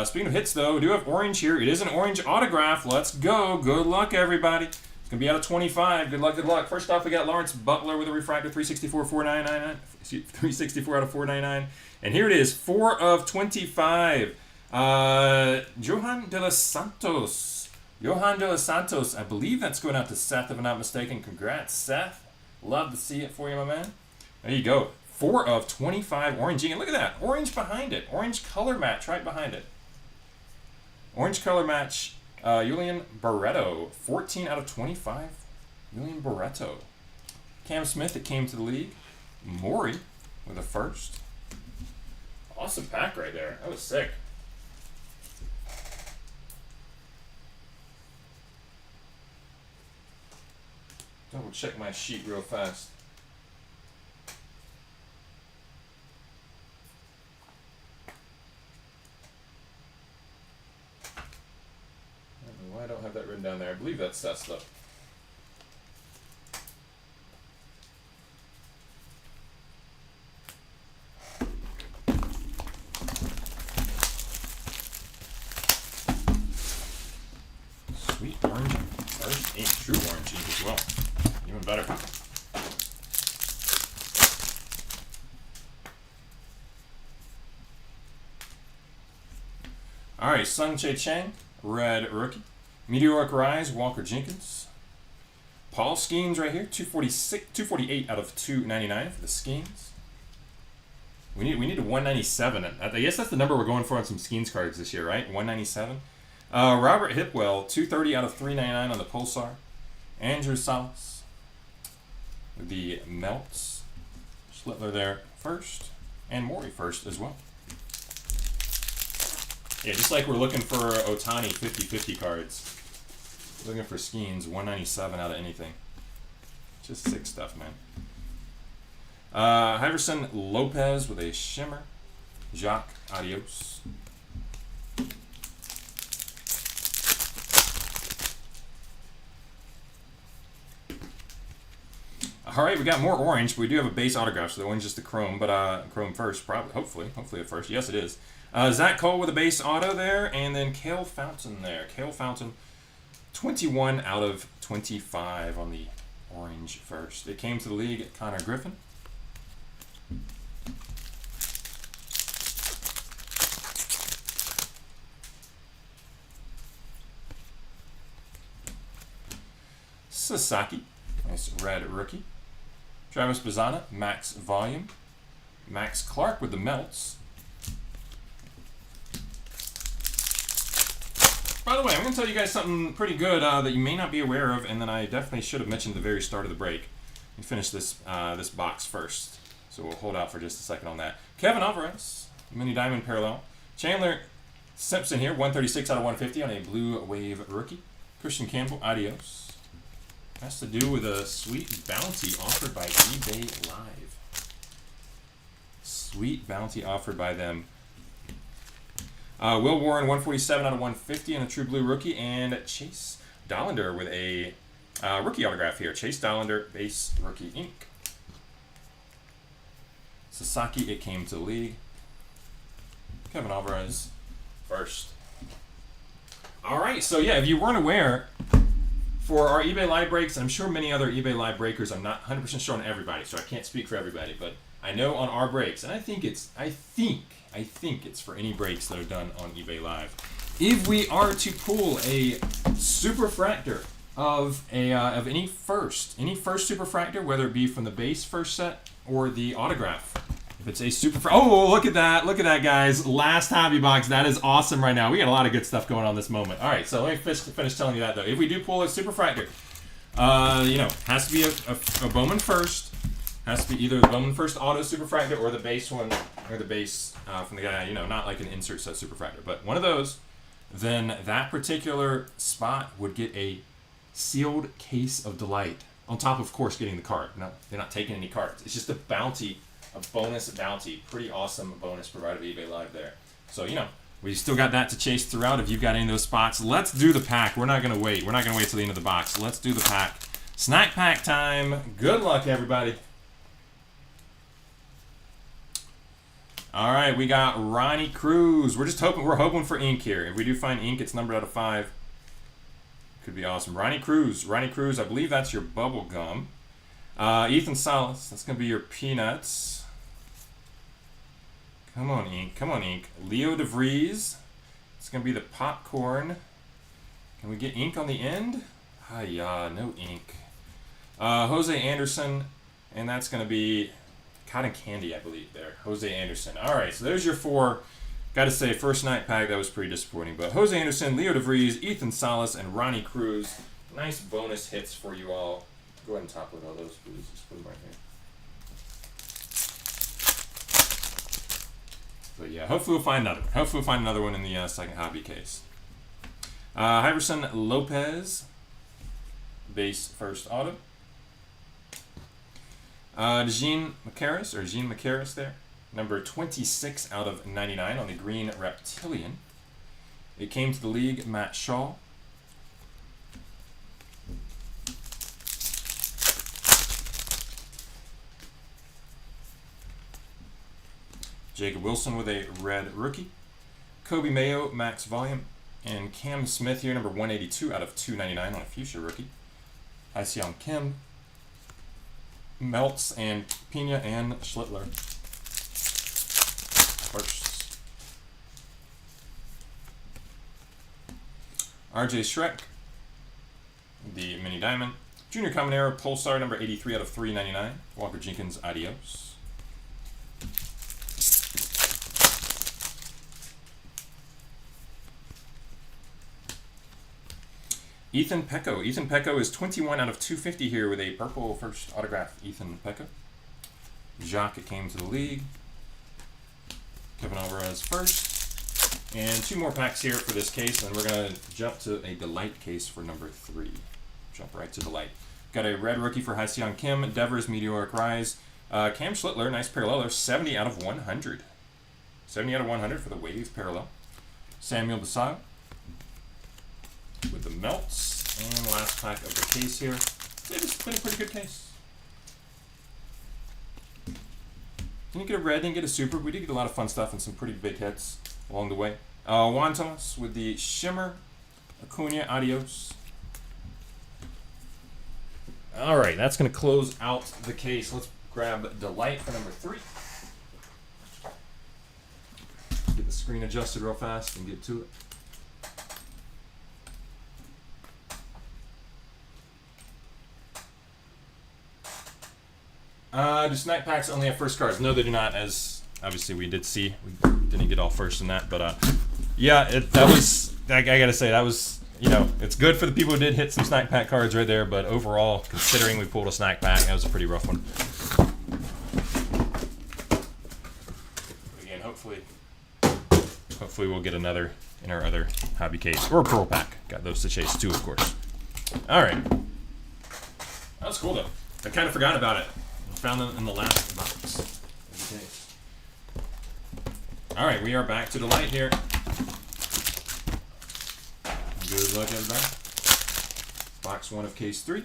Speaking of hits, though, we do have orange here. It is an orange autograph. Let's go. Good luck, everybody. It's going to be out of 25. Good luck, good luck. First off, we got Lawrence Butler with a refractor, 364, 499. 364 out of 499. And here it is, 4 of 25. Johan de los Santos. Johan de los Santos. I believe that's going out to Seth, if I'm not mistaken. Congrats, Seth. Love to see it for you, my man. There you go. 4 of 25 orangey. And look at that. Orange behind it. Orange color match right behind it. Orange color match. Julian Barreto. 14 out of 25. Julian Barreto. Cam Smith, it came to the league. Maury with a first. Awesome pack right there. That was sick. Double check my sheet real fast. I don't have that written down there. I believe that's Seth's stuff. Sweet orange. Orange ink. True orange ink as well. Even better. Alright, Sung Che Chang, red rookie. Meteoric Rise, Walker Jenkins. Paul Skeens right here, 248 out of 299 for the Skeens. We need a 197. I guess that's the number we're going for on some Skeens cards this year, right? 197. Robert Hipwell, 230 out of 399 on the Pulsar. Andrew Salas with the Melts. Schlittler there first, and Maury first as well. Yeah, just like we're looking for Otani 50-50 cards. Looking for Skeens, 197 out of anything. Just sick stuff, man. Iverson Lopez with a shimmer. Jacques, adios. All right, we got more orange, but we do have a base autograph, so the orange is the chrome, but chrome first, probably, hopefully at first. Yes, it is. Zach Cole with a base auto there, and then Cale Fountain there. Cale Fountain, 21 out of 25 on the orange first. It came to the league at Connor Griffin. Sasaki, nice red rookie. Travis Bazzana, max volume. Max Clark with the melts. By the way, I'm going to tell you guys something pretty good that you may not be aware of, and then I definitely should have mentioned at the very start of the break. We finish this this box first, so we'll hold out for just a second on that. Kevin Alvarez, mini diamond parallel. Chandler Simpson here, 136 out of 150 on a blue wave rookie. Christian Campbell, adios. Has to do with a sweet bounty offered by eBay Live. Sweet bounty offered by them. Will Warren, 147 out of 150 on a true blue rookie. And Chase Dollander with a rookie autograph here. Chase Dollander, base rookie ink. Sasaki, it came to the league. Kevin Alvarez, first. All right, so yeah, if you weren't aware, for our eBay Live breaks, I'm sure many other eBay Live breakers, I'm not 100% sure on everybody, so I can't speak for everybody, but I know on our breaks, and I think it's for any breaks that are done on eBay Live. If we are to pull a superfractor of any first superfractor, whether it be from the base first set or the autograph, if it's a superfractor, oh, look at that, guys! Last hobby box, that is awesome right now. We got a lot of good stuff going on this moment. All right, so let me finish telling you that though. If we do pull a superfractor, has to be a Bowman first. Has to be either the Bowman first auto superfractor or the base one, or the base from the guy, not like an insert set superfractor, but one of those. Then that particular spot would get a sealed case of delight on top of course getting the card. No, they're not taking any cards. It's just a bounty. A bonus bounty. Pretty awesome bonus provided by eBay Live there. So, we still got that to chase throughout if you've got any of those spots. Let's do the pack. We're not going to wait. We're not going to wait till the end of the box. Let's do the pack. Snack pack time. Good luck, everybody. All right, we got Ronnie Cruz. We're hoping for ink here. If we do find ink, it's numbered out of 5. Could be awesome. Ronnie Cruz, I believe that's your bubble gum. Ethan Salas, that's going to be your peanuts. Come on, ink. Leo DeVries, it's going to be the popcorn. Can we get ink on the end? No ink. Jose Anderson, and that's going to be cotton candy, I believe, there. Jose Anderson. All right, so there's your 4. Got to say, first night pack, that was pretty disappointing. But Jose Anderson, Leo DeVries, Ethan Salas, and Ronnie Cruz. Nice bonus hits for you all. Go ahead and top load all those, please. Just put them right here. So yeah, hopefully we'll find another one. Hopefully we'll find another one in the second hobby case. Iverson Lopez, base first auto. Jean Macaris there. Number 26 out of 99 on the green reptilian. It came to the league, Matt Shaw. Jacob Wilson with a red rookie. Kobe Mayo, max volume. And Cam Smith here, number 182 out of 299 on a fuchsia rookie. Hyseong Kim, Meltz, and Pena and Schlittler. First. RJ Schreck, the mini diamond. Junior Common Era, Pulsar, number 83 out of 399. Walker Jenkins, adios. Ethan Pecco. Ethan Pecco is 21 out of 250 here with a purple first autograph. Ethan Pecco. Jacques, it came to the league. Kevin Alvarez first. And 2 more packs here for this case, and then we're going to jump to a Delight case for number 3. Jump right to Delight. Got a red rookie for Hyseong Kim. Devers, Meteoric Rise. Cam Schlittler, nice paralleler. 70 out of 100. 70 out of 100 for the Wave parallel. Samuel Desai with the melts, and last pack of the case here. It's been a pretty good case. Didn't get a red, didn't get a super. We did get a lot of fun stuff and some pretty big hits along the way. Juan Thomas with the Shimmer. Acuna, adios. All right, that's going to close out the case. Let's grab Delight for number 3. Get the screen adjusted real fast and get to it. Do snack packs only have first cards? No, they do not, as obviously we did see. We didn't get all first in that, but yeah, that was, I gotta say, that was, you know, it's good for the people who did hit some snack pack cards right there, but overall, considering we pulled a snack pack, that was a pretty rough one. Again, hopefully we'll get another in our other hobby case, or pearl pack. Got those to chase too, of course. All right. That was cool, though. I kind of forgot about it. I found them in the last box. All right, we are back to Delight here. Good luck, everybody. Box 1 of case 3.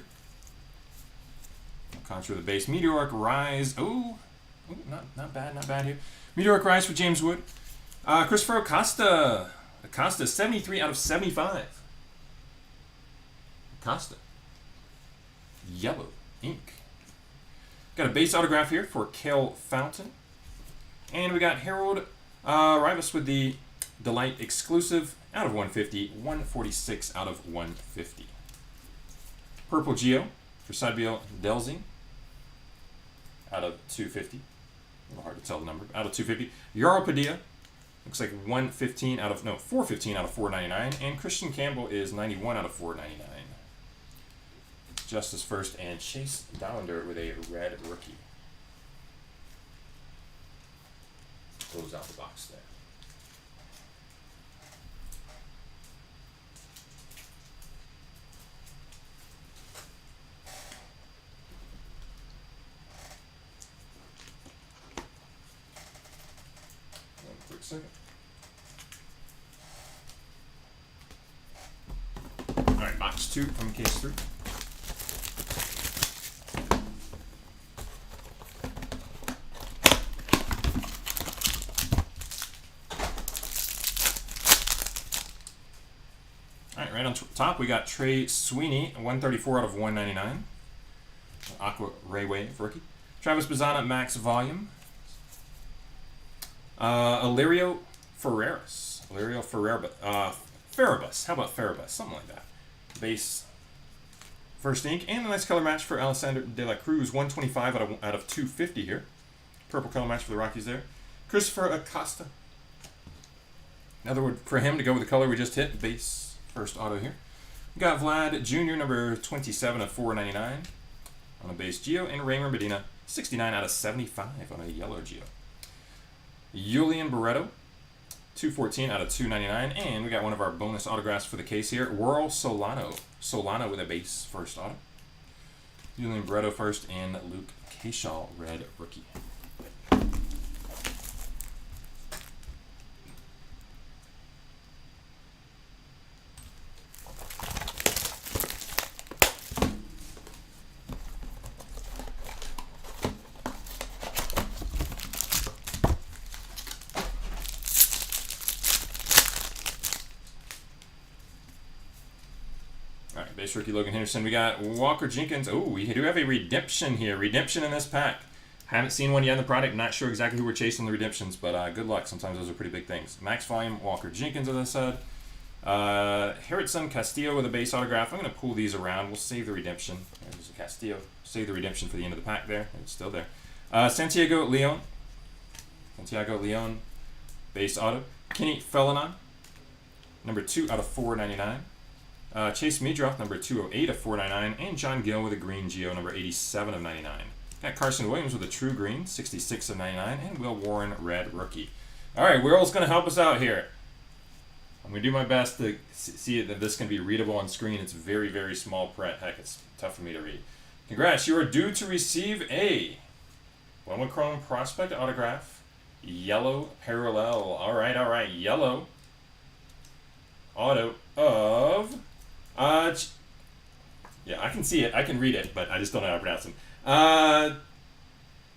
Contra the base. Meteoric Rise. Ooh, not bad here. Meteoric Rise for James Wood. Christopher Acosta. Acosta, 73 out of 75. Acosta. Yellow ink. Got a base autograph here for Kale Fountain. And we got Harold Rivas with the Delight exclusive out of 150. 146 out of 150. Purple Geo for Sidebiel Delzing out of 250. A little hard to tell the number. Out of 250. Yarl Padilla. Looks like 415 out of 499. And Christian Campbell is 91 out of 499. Justice first and Chase Dollander with a red rookie. Close out the box there. One quick second. All right, box 2 from case 3. Right on top, we got Trey Sweeney, 134 out of 199. Aqua Ray Wave rookie. Travis Bazzana, max volume. Illyrio Ferreras. Farabus. How about Farabus? Something like that. Base first ink. And a nice color match for Alexander De La Cruz, 125 out of 250 here. Purple color match for the Rockies there. Christopher Acosta. Another word for him to go with the color we just hit. Base first auto here. We got Vlad Jr., number 27 of 499 on a base Geo, and Raymer Medina, 69 out of 75 on a yellow Geo. Julian Barreto, 214 out of 299, and we got one of our bonus autographs for the case here. Whirl Solano. Solano with a base first auto. Julian Barreto first, and Luke Kershaw, red rookie. Base rookie Logan Henderson. We got Walker Jenkins. Oh, we do have a redemption here. Redemption in this pack. Haven't seen one yet in the product. Not sure exactly who we're chasing the redemptions, but good luck. Sometimes those are pretty big things. Max volume, Walker Jenkins, as I said. Harrison Castillo with a base autograph. I'm going to pull these around. We'll save the redemption. There's a Castillo. Save the redemption for the end of the pack there. It's still there. Santiago Leon. Base auto. Kenny Felanon. Number 2 out of 499. Chase Meadroff, number 208 of 499, and John Gill with a green Geo, number 87 of 99. Got Carson Williams with a true green, 66 of 99, and Will Warren, red rookie. All right, Will's going to help us out here. I'm going to do my best to see that this can be readable on screen. It's very, very small print. Heck, it's tough for me to read. Congrats, you are due to receive a Bowman Chrome Prospect autograph, yellow parallel. All right, yellow auto of... yeah, I can see it. I can read it, but I just don't know how to pronounce them.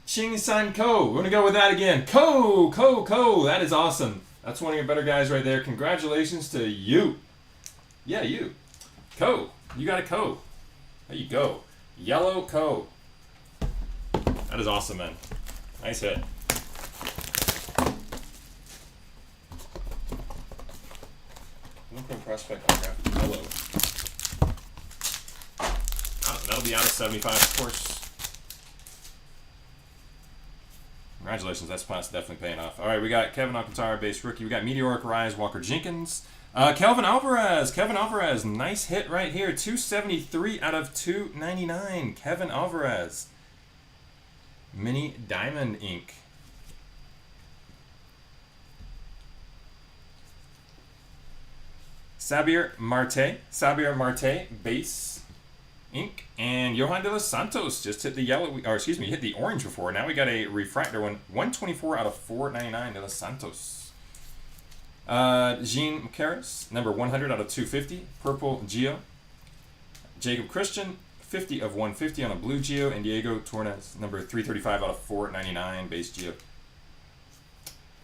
Ching-san Ko. We're going to go with that again. Ko. That is awesome. That's one of your better guys right there. Congratulations to you. Yeah, you. Ko. You got a Ko. There you go. Yellow Ko. That is awesome, man. Nice hit. Lincoln Prospect autograph yellow. That'll be out of 75, of course. Congratulations, that's definitely paying off. All right, we got Kevin Alcantara, base rookie. We got Meteoric Rise, Walker Jenkins. Kelvin Alvarez, nice hit right here. 273 out of 299. Kevin Alvarez. Mini Diamond Ink. Sabir Marte, base ink, and Johan De Los Santos just hit the yellow, or excuse me, hit the orange before. Now we got a refractor one, 124 out of 499, De Los Santos. Jean Macaris, number 100 out of 250, purple Geo. Jacob Christian, 50 of 150 on a blue Geo, and Diego Torres, number 335 out of 499, base Geo.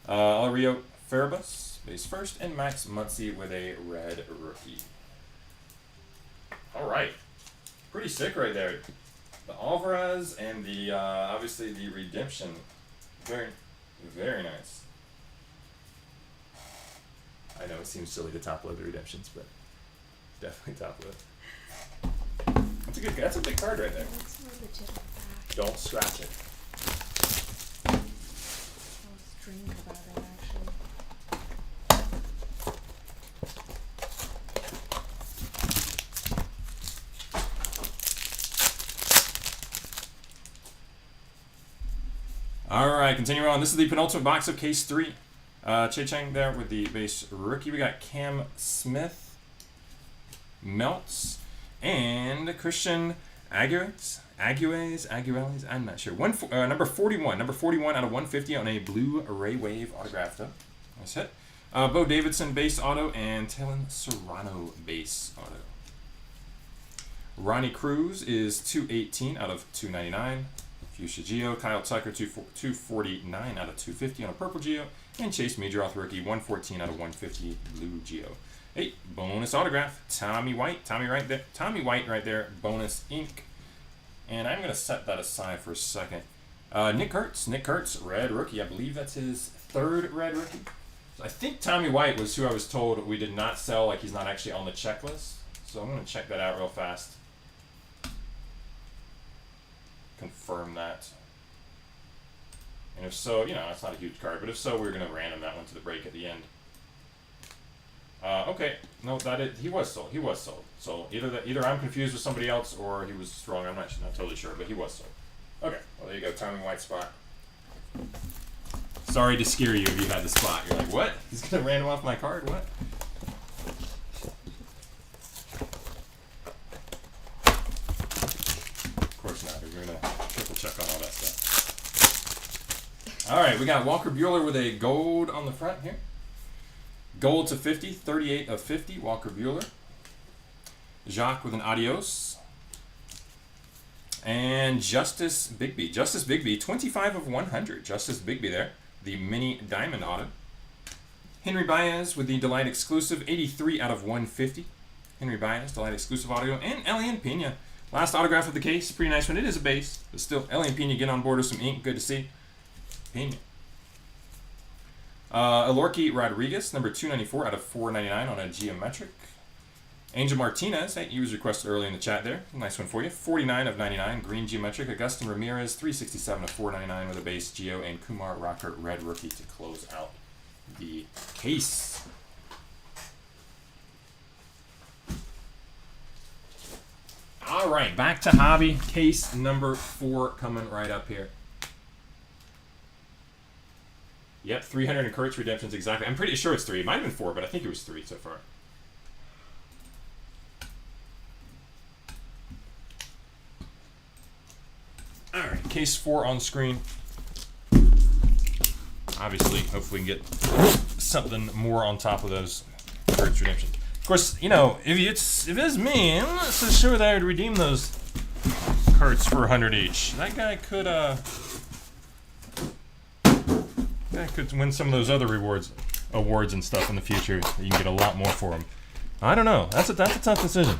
Alario Farabus, base first, and Max Muncy with a red rookie. All right. Pretty sick right there. The Alvarez and the, obviously the Redemption. Very, very nice. I know it seems silly to top load the Redemptions, but definitely top load. That's a big card right there. Don't scratch it. I was dreaming about it actually. Alright, continuing on. This is the penultimate box of case 3. Che Cheng there with the base rookie. We got Cam Smith, Meltz, and Christian Aguez, I'm not sure. Number 41 out of 150 on a blue Ray Wave autograph. Nice hit. Bo Davidson base auto and Talon Serrano base auto. Ronnie Cruz is 218 out of 299. Fuchsia Geo. Kyle Tucker 249 out of 250 on a purple Geo. And Chase Meadroth rookie 114 out of 150 blue Geo. Hey, bonus autograph. Tommy White right there. Bonus ink. And I'm going to set that aside for a second. Nick Kurtz, red rookie. I believe that's his third red rookie. So I think Tommy White was who I was told we did not sell, like he's not actually on the checklist. So I'm going to check that out real fast. Confirm that. And if so, you know, it's not a huge card, but if so, we're going to random that one to the break at the end. Okay, no, he was sold. So either I'm confused with somebody else or he was wrong. I'm not totally sure, but he was sold. Okay, well there you go, Tommy White spot. Sorry to scare you if you had the spot. You're like, what? He's gonna random off my card? What? Of course not. We're gonna triple check on all that stuff. All right, we got Walker Buehler with a gold on the front here. Gold to 50, 38 of 50, Walker Buehler. Jacques with an adios. And Justice Bigby, 25 of 100. Justice Bigby there, the mini diamond auto. Henry Baez with the Delight exclusive, 83 out of 150. Henry Baez, Delight exclusive audio. And Elian Pena, last autograph of the case. Pretty nice one. It is a base, but still, Elian Pena get on board with some ink. Good to see. Pena. Alorki Rodriguez, number 294 out of 499 on a geometric. Angel Martinez, he was requested early in the chat there. Nice one for you. 49 of 99, green geometric. Augustin Ramirez, 367 of 499 with a base geo. And Kumar Rocker, red rookie to close out the case. All right, back to hobby. Case number 4 coming right up here. Yep, 300 in Kurtz redemptions exactly. I'm pretty sure it's 3. It might have been 4, but I think it was 3 so far. All right, case 4 on screen. Obviously, hopefully we can get something more on top of those Kurtz redemptions. Of course, you know, if it's me, I'm not so sure that I would redeem those Kurtz for 100 each. That guy could Yeah, could win some of those other awards and stuff in the future. You can get a lot more for them. I don't know. That's a tough decision.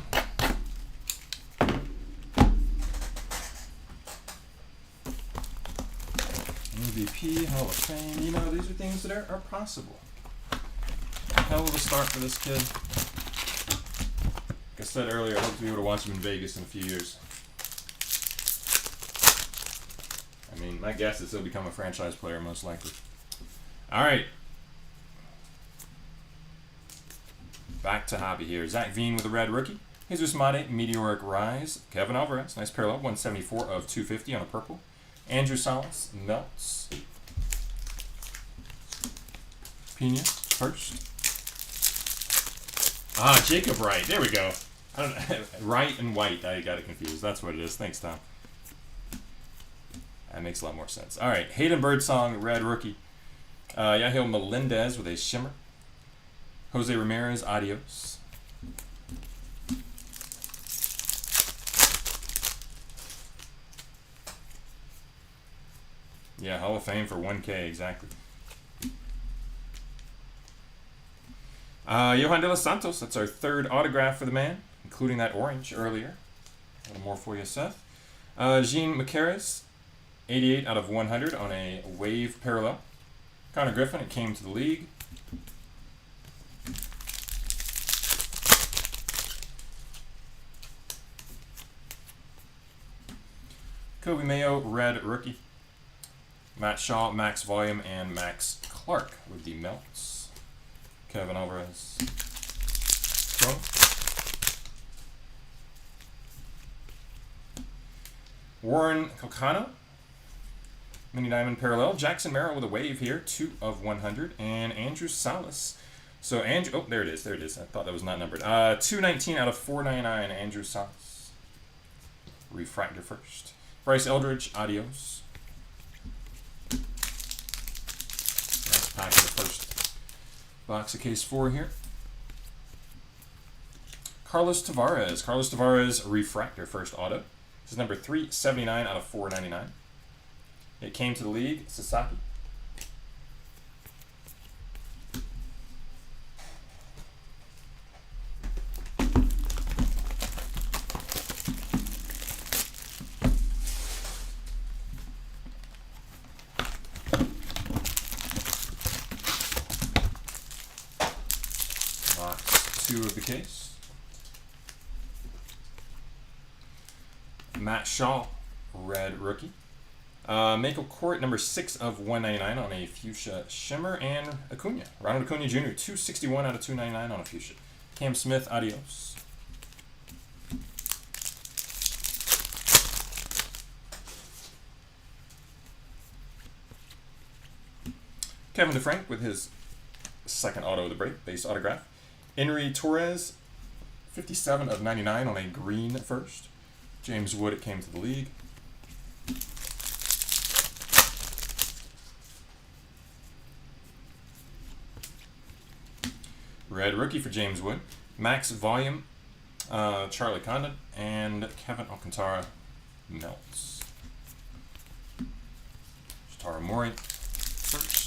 MVP, Hall of Fame. You know, these are things that are possible. Hell of a start for this kid. Like I said earlier, I hope to be able to watch him in Vegas in a few years. I mean, my guess is he'll become a franchise player, most likely. All right. Back to hobby here. Zach Veen with a red rookie. Jesus Mate, Meteoric Rise. Kevin Alvarez, nice parallel, 174 of 250 on a purple. Andrew Salas, Melts. Pena, first. Jacob Wright. There we go. I don't know. Wright and White. I got it confused. That's what it is. Thanks, Tom. That makes a lot more sense. All right. Hayden Birdsong, red rookie. Yahil Melendez with a shimmer. Jose Ramirez, adios. Yeah, Hall of Fame for 1K, exactly. Johan De Los Santos, that's our third autograph for the man, including that orange earlier. A little more for you, Seth. Jean Macares, 88 out of 100 on a wave parallel. Connor Griffin, it came to the league. Kobe Mayo, red rookie. Matt Shaw, Max Volume, and Max Clark with the Melts. Kevin Alvarez. Chrome. Warren Kokano. Mini Diamond Parallel. Jackson Merrill with a wave here, 2 of 100. And Andrew Salas. So Andrew, oh, there it is. I thought that was not numbered. 219 out of 499, Andrew Salas. Refractor first. Bryce Eldridge, adios. Nice pack of the first box of case 4 here. Carlos Tavares, refractor first auto. This is number 379 out of 499. It came to the league, Sasaki. Box 2 of the case. Matt Shaw, red rookie. Michael Court, number 6 of 199 on a fuchsia shimmer. And Acuna, Ronald Acuna Jr., 261 out of 299 on a fuchsia. Cam Smith, adios. Kevin DeFrank with his second auto of the break, base autograph. Henry Torres, 57 of 99 on a green first. James Wood, it came to the league. Red rookie for James Wood. Max Volume, Charlie Condon, and Kevin Alcantara, Melts. Tara Mori first.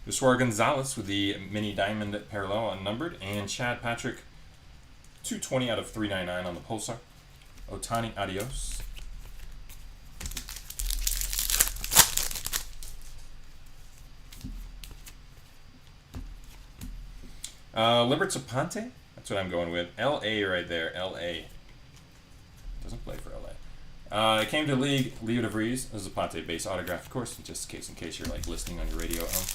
Joshua Gonzalez with the mini diamond parallel unnumbered, and Chad Patrick, 220 out of 399 on the Pulsar. Otani, adios. Liberty Ponte, that's what I'm going with. LA right there, LA. Doesn't play for LA. It came to the league, Leo DeVries. This is a Ponte base autograph, of course, just in case you're like listening on your radio at home.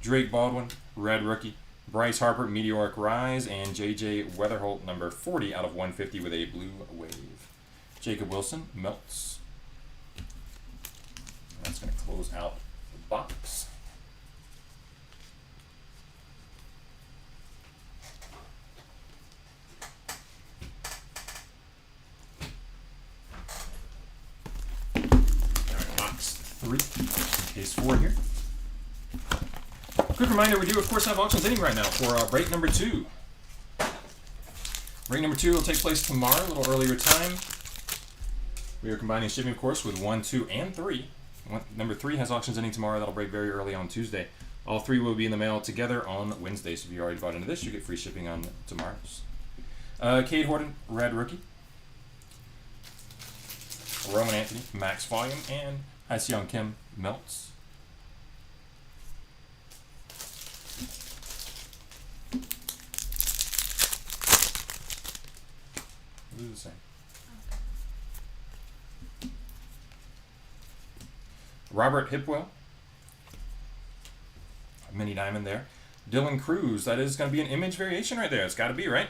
Drake Baldwin, red rookie. Bryce Harper, Meteoric Rise, and J.J. Weatherholt, number 40 out of 150 with a blue wave. Jacob Wilson, Melts. That's going to close out the box. All right, box 3, case 4 here. Quick reminder, we do, of course, have auctions ending right now for break number 2. Break number 2 will take place tomorrow, a little earlier time. We are combining shipping, of course, with 1, 2, and 3. Number 3 has auctions ending tomorrow. That'll break very early on Tuesday. All 3 will be in the mail together on Wednesday. So if you already bought into this, you get free shipping on tomorrow's. Cade Horton, red rookie. Roman Anthony, max volume, and Ha-Seong Kim, melts. We'll do the same. Robert Hipwell, mini diamond there. Dylan Cruz, that is going to be an image variation right there. It's got to be, right?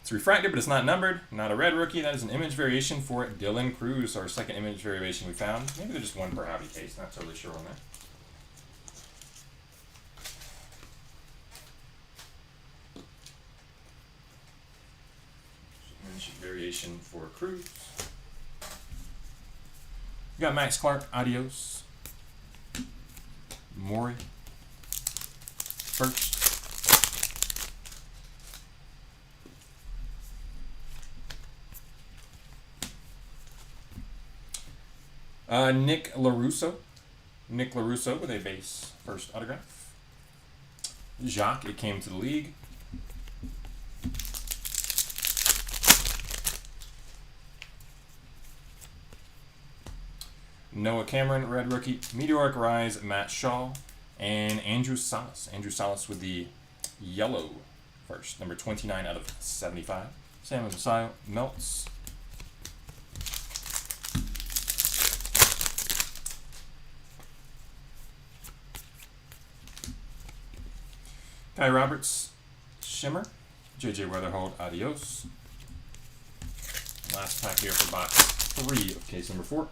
It's refracted, but it's not numbered. Not a red rookie. That is an image variation for Dylan Cruz, our second image variation we found. Maybe there's just one per hobby case. Not totally sure on that. Image variation for Cruz. We got Max Clark, Adios. Maury. First. Nick LaRusso. Nick LaRusso with a base first autograph. Jacques, it came to the league. Noah Cameron, red rookie. Meteoric Rise, Matt Shaw. And Andrew Salas. Andrew Salas with the yellow first. Number 29 out of 75. Sam Messiah, melts. Kai Roberts, Shimmer. JJ Weatherhold, Adios. Last pack here for box 3 of case number 4.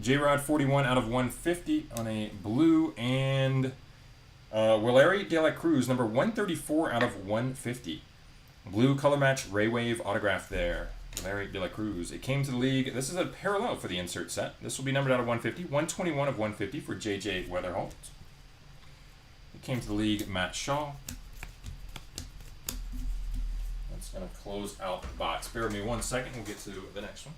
J-Rod 41 out of 150 on a blue, and Willery De La Cruz, number 134 out of 150. Blue color match Ray Wave autograph there. Willery De La Cruz. It came to the league. This is a parallel for the insert set. This will be numbered out of 150. 121 of 150 for JJ Weatherholt. It came to the league, Matt Shaw. That's going to close out the box. Bear with me 1 second. We'll get to the next one.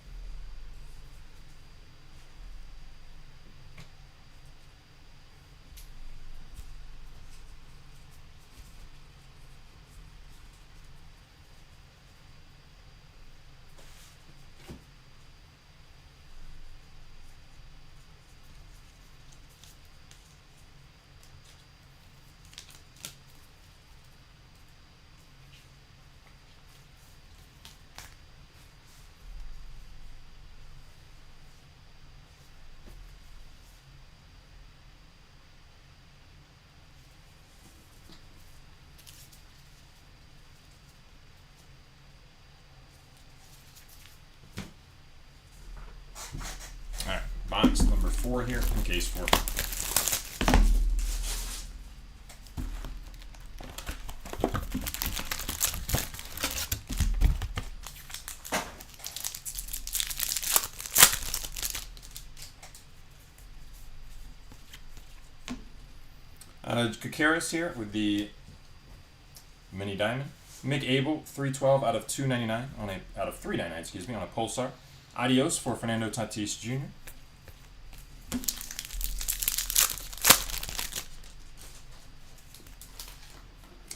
Alright, box number 4 here in case 4. Kakaris here with the mini diamond. Mick Abel, 312 out of 299 on a out of 399, excuse me, on a Pulsar. Adios for Fernando Tatis Jr.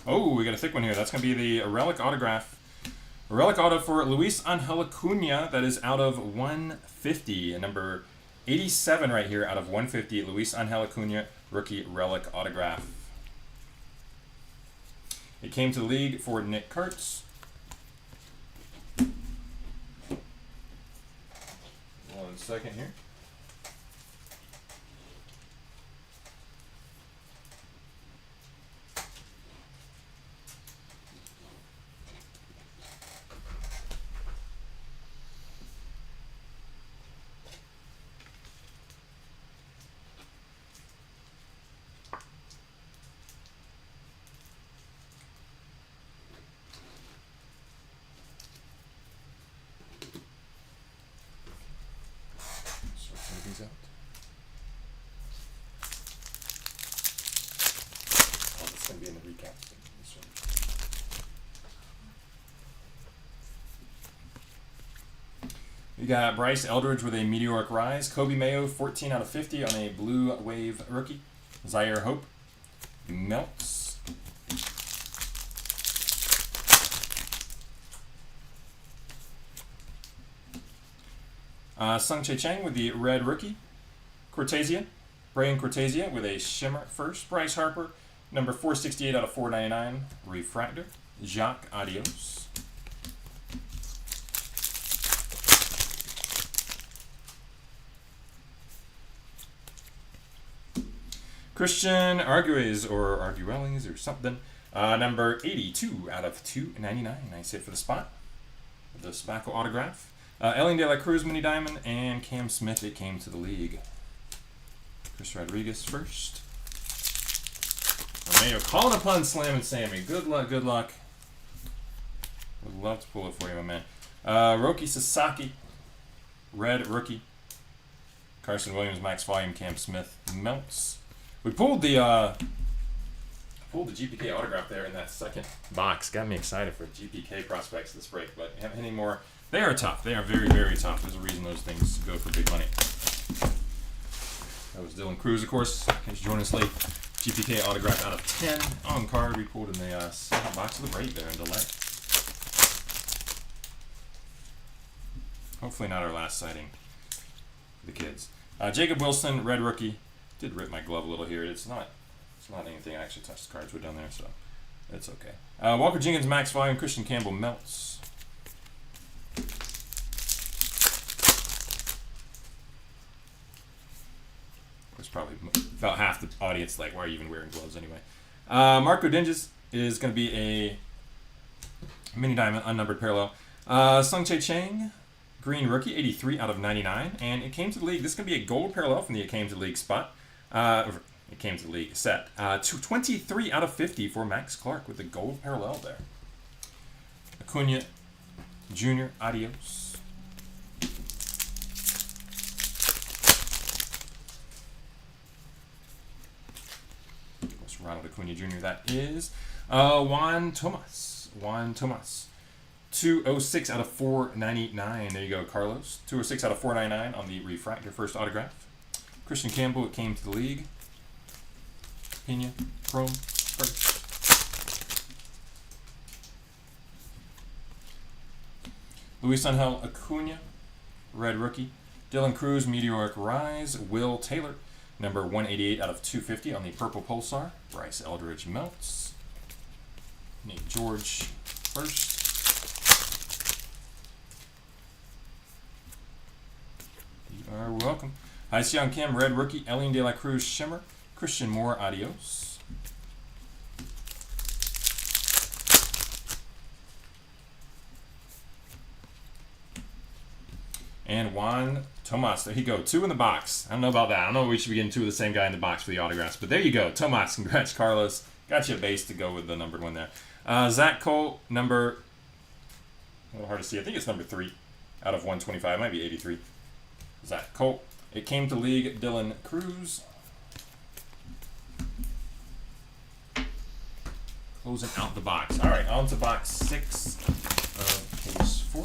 Oh, we got a thick one here. That's going to be the relic autograph. A relic auto for Luis Angel Acuna. That is out of 150. Number 87 right here out of 150. Luis Angel Acuna, rookie relic autograph. It came to the league for Nick Kurtz. 1 second here. These out. Oh, it's going to be in the recap. This one. We got Bryce Eldridge with a meteoric rise. Kobe Mayo, 14 out of 50 on a blue wave rookie. Zaire Hope melts. Sung Chae Chang with the red rookie. Cortesia, Brian Cortesia with a shimmer first. Bryce Harper, number 468 out of 499, refractor. Jacques Adios. Christian Arguez or Arguelles or something. Number 82 out of 299. Nice hit for the spot. The Spackle autograph. Elian De La Cruz mini diamond and Cam Smith. It came to the league. Chris Rodriguez first. Romeo calling upon Slam and Sammy. Good luck, good luck. Would love to pull it for you, my man. Roki Sasaki, red rookie. Carson Williams, max volume. Cam Smith melts. We pulled the GPK autograph there in that second box. Got me excited for GPK prospects this break, but haven't any more. They are tough. They are very, very tough. There's a reason those things go for big money. That was Dylan Cruz, of course. Thanks for joining us late. GPK autograph out of 10 on card. We pulled in the second box of the break there in delay. Hopefully not our last sighting for the kids. Jacob Wilson, red rookie. Did rip my glove a little here. It's not anything I actually touched the cards with down there, so it's okay. Walker Jenkins, max volume. Christian Campbell melts. There's probably about half the audience like, why are you even wearing gloves anyway? Marco Dinges is going to be a mini diamond, unnumbered parallel. Sung Chae Chang, green rookie, 83 out of 99, and it came to the league. This is going to be a gold parallel from the It Came to the League spot. It Came to the League set. 23 out of 50 for Max Clark with the gold parallel there. Acuna Jr., adios. That's Ronald Acuna Jr. That is Juan Tomas. 206 out of 499. There you go, Carlos. 206 out of 499 on the refractor first autograph. Christian Campbell, It Came to the League. Pena, Chrome, first. Luis Angel Acuna, red rookie. Dylan Cruz, meteoric rise. Will Taylor, number 188 out of 250 on the purple pulsar. Bryce Eldridge melts. Nate George, first. You are welcome. Hi, Seong Kim, red rookie. Elian De La Cruz, shimmer. Christian Moore, adios. And Juan Tomas. There you go. 2 in the box. I don't know about that. I don't know if we should be getting 2 of the same guy in the box for the autographs. But there you go. Tomas. Congrats, Carlos. Got you a base to go with the numbered one there. Zach Cole, number... A little hard to see. I think it's number 3 out of 125. It might be 83. Zach Cole. It Came to League. Dylan Cruz. Closing out the box. All right, on to box 6 of case 4.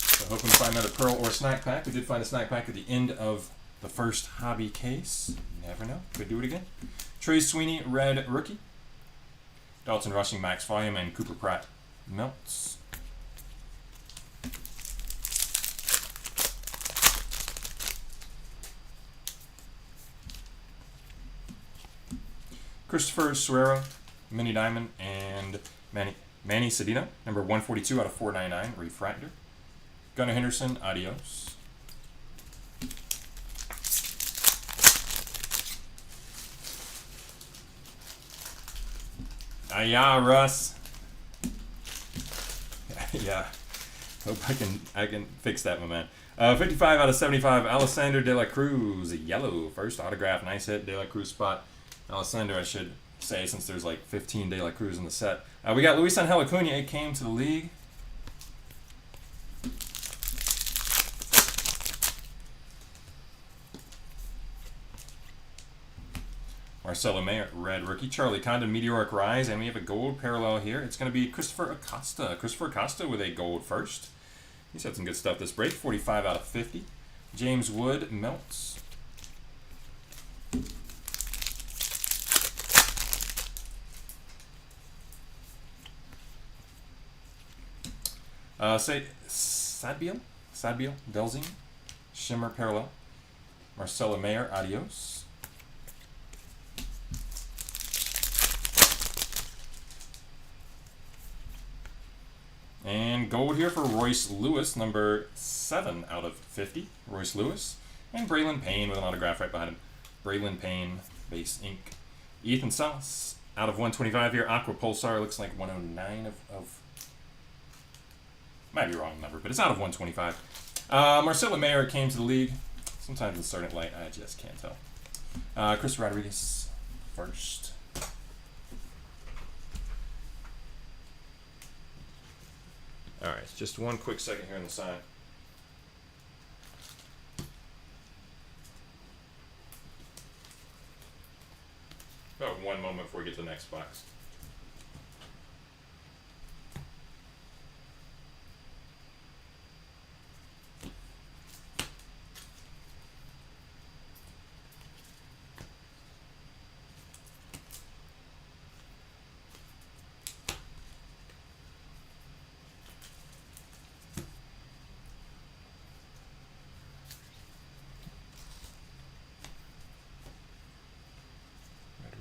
So hoping to find another Pearl or Snack Pack. We did find a Snack Pack at the end of the first hobby case. You never know. Could do it again. Trey Sweeney, red rookie. Dalton Rushing, max volume, and Cooper Pratt melts. Christopher Suero, mini diamond, and Manny Sedino, number 142 out of 499, refractor. Gunnar Henderson, adios. Yeah, Russ. Yeah. Hope I can fix that, my man. 55 out of 75, Alessandro De La Cruz, yellow, first autograph, nice hit, De La Cruz spot. Alessandro, I should say, since there's like 15 De La Cruz in the set. We got Luis Angel Acuna. It Came to the League. Marcelo Mayer, red rookie. Charlie Condon, Meteoric Rise. And we have a gold parallel here. It's going to be Christopher Acosta. Christopher Acosta with a gold first. He's had some good stuff this break. 45 out of 50. James Wood, Melts. Say Sadbiel, Delzine, Shimmer Parallel, Marcelo Mayer, Adios. And gold here for Royce Lewis, number 7 out of 50. Royce Lewis. And Braylon Payne with an autograph right behind him. Braylon Payne, base ink. Ethan Salas, out of 125 here. Aqua Pulsar looks like 109 of might be wrong number, but it's out of 125. Marcelo Mayer came to the league. Sometimes in certain light, I just can't tell. Chris Rodriguez first. All right, just one quick second here on the side. About 1 moment before we get to the next box.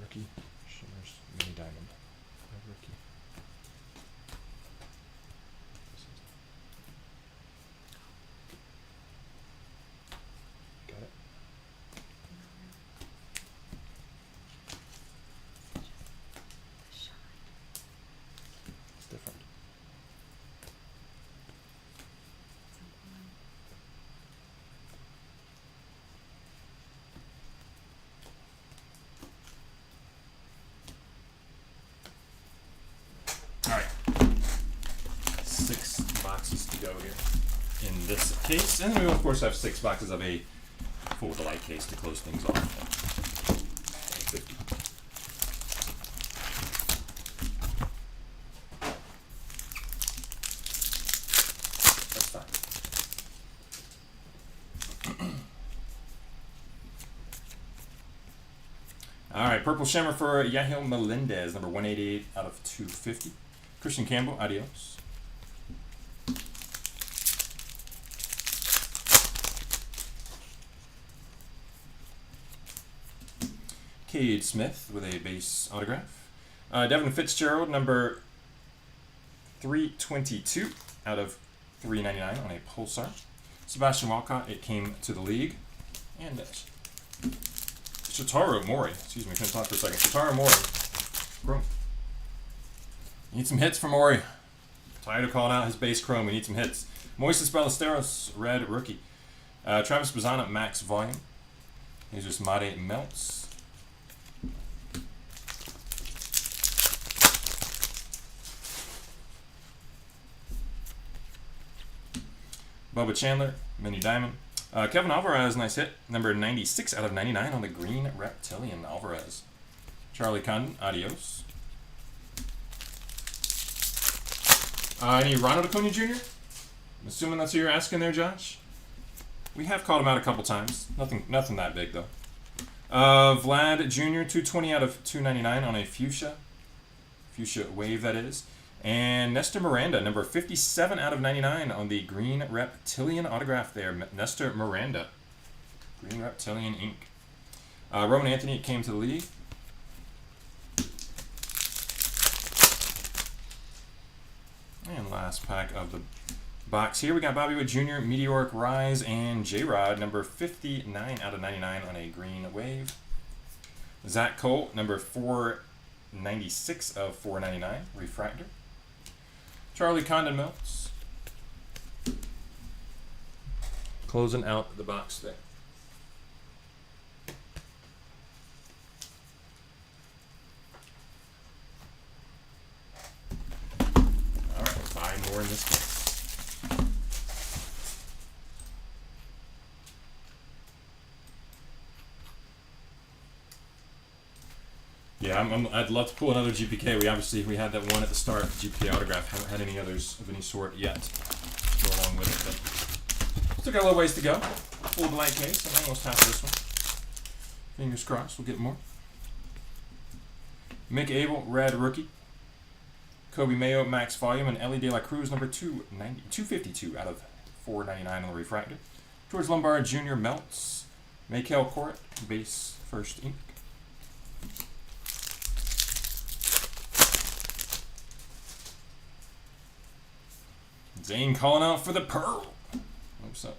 Rookie, Shimmers, Mini Diamond, red rookie. Got it. It's different. Alright, 6 boxes to go here in this case. And then we, of course, have 6 boxes of a full delight case to close things off. 50. That's fine. Alright, purple shimmer for Yahil Melendez, number 188 out of 250. Christian Campbell, adios. Cade Smith with a base autograph. Devin Fitzgerald, number 322 out of 399 on a Pulsar. Sebastian Walcott, it came to the league. And Shotaro Mori, excuse me, couldn't talk for a second. Shotaro Mori, Chrome. Need some hits from Mori. Tired of calling out his base Chrome, we need some hits. Moises Ballesteros, red rookie. Travis Bazzana, max volume. Jesus Made Melts. Bubba Chandler, mini diamond. Kevin Alvarez, nice hit. Number 96 out of 99 on the green reptilian Alvarez. Charlie Condon, adios. Any Ronald Acuna Jr.? I'm assuming that's who you're asking there, Josh. We have called him out a couple times. Nothing that big though. Vlad Jr. 220 out of 299 on a fuchsia wave, that is. And Nestor Miranda, number 57 out of 99 on the green reptilian autograph there. Nestor Miranda, green reptilian ink. Roman Anthony, it came to the league. And last pack of the box here, we got Bobby Wood Jr., Meteoric Rise, and J-Rod, number 59 out of 99 on a green wave. Zach Cole, number 496 of 499, refractor. Charlie Condon Melts. Closing out the box there. All right, 5 more in this case. Yeah, I'd love to pull another GPK. We had that one at the start, GPK autograph. Haven't had any others of any sort yet to go along with it, but still got a little ways to go. Full blank case. I'm almost half of this one. Fingers crossed, we'll get more. Mick Abel, red rookie. Kobe Mayo, max volume, and Ellie De La Cruz, number 252 out of 499 on the refractor. George Lombard Jr. melts. Mikel Court, base first ink. Zane calling out for the pearl. Hope so.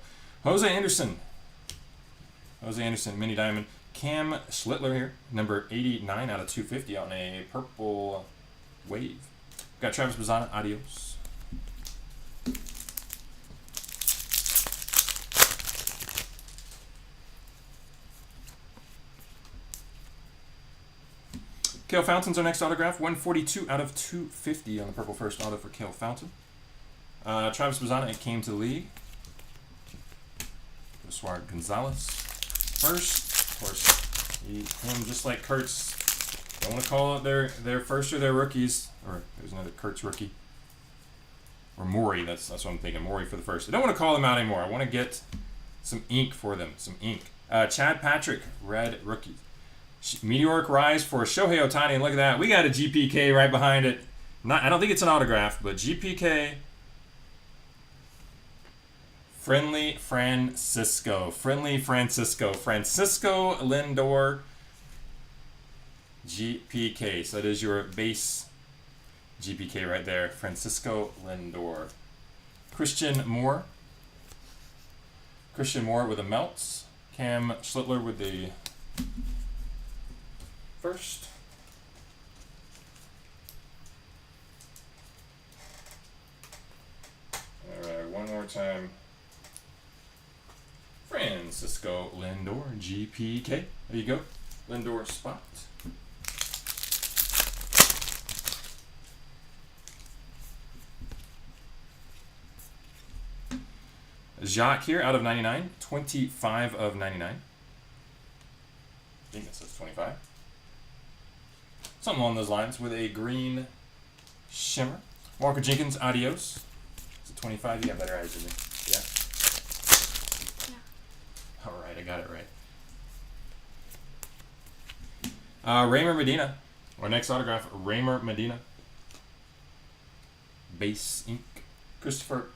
Jose Anderson, mini diamond. Cam Schlittler here, number 89 out of 250 on a purple wave. Got Travis Bazzana, adios. Cale Fountain's our next autograph, 142 out of 250 on the purple first auto for Cale Fountain. Travis Bazzana, it came to the league. Suarez Gonzalez first. Of course, him just like Kurtz. Don't want to call it their first or their rookies. Or there's another Kurtz rookie. Or Maury, that's what I'm thinking. Maury for the first. I don't want to call them out anymore. I want to get some ink for them. Some ink. Chad Patrick, red rookie. Meteoric rise for Shohei Ohtani. And look at that. We got a GPK right behind it. I don't think it's an autograph, but GPK. Friendly Francisco Lindor GPK. So that is your base GPK right there. Francisco Lindor. Christian Moore with the melts. Cam Schlittler with the first. All right, one more time. Francisco Lindor, GPK. There you go. Lindor spot. Jacques here out of 99. 25 of 99. I think it says 25. Something along those lines with a green shimmer. Walker Jenkins, adios. Is it 25? You got better eyes than me. Yeah. All right, I got it right. Raymer Medina. Our next autograph, Raymer Medina. Base ink. Christopher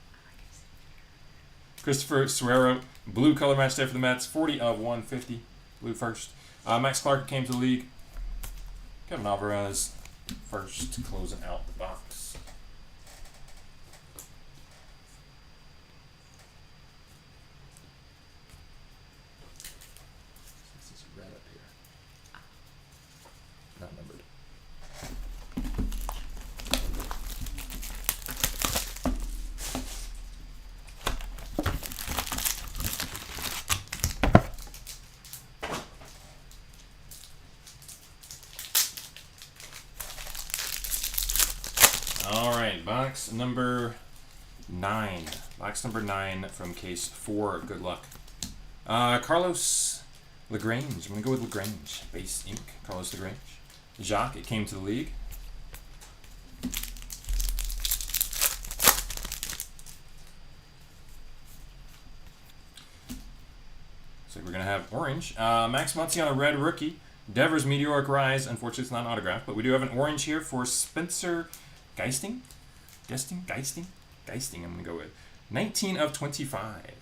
Suero. Blue color match there for the Mets. 40 of 150. Blue first. Max Clark came to the league. Kevin Alvarez first, closing out the box. This is red up here. Not numbered. All right, box number 9. Box number 9 from case 4. Good luck. Carlos LaGrange. I'm going to go with LaGrange. Base ink. Carlos LaGrange. Jacques, it came to the league. So we're going to have orange. Max Muncy on a red rookie. Devers Meteoric Rise. Unfortunately, it's not an autograph, but we do have an orange here for Spencer Geisting, I'm going to go with 19 of 25.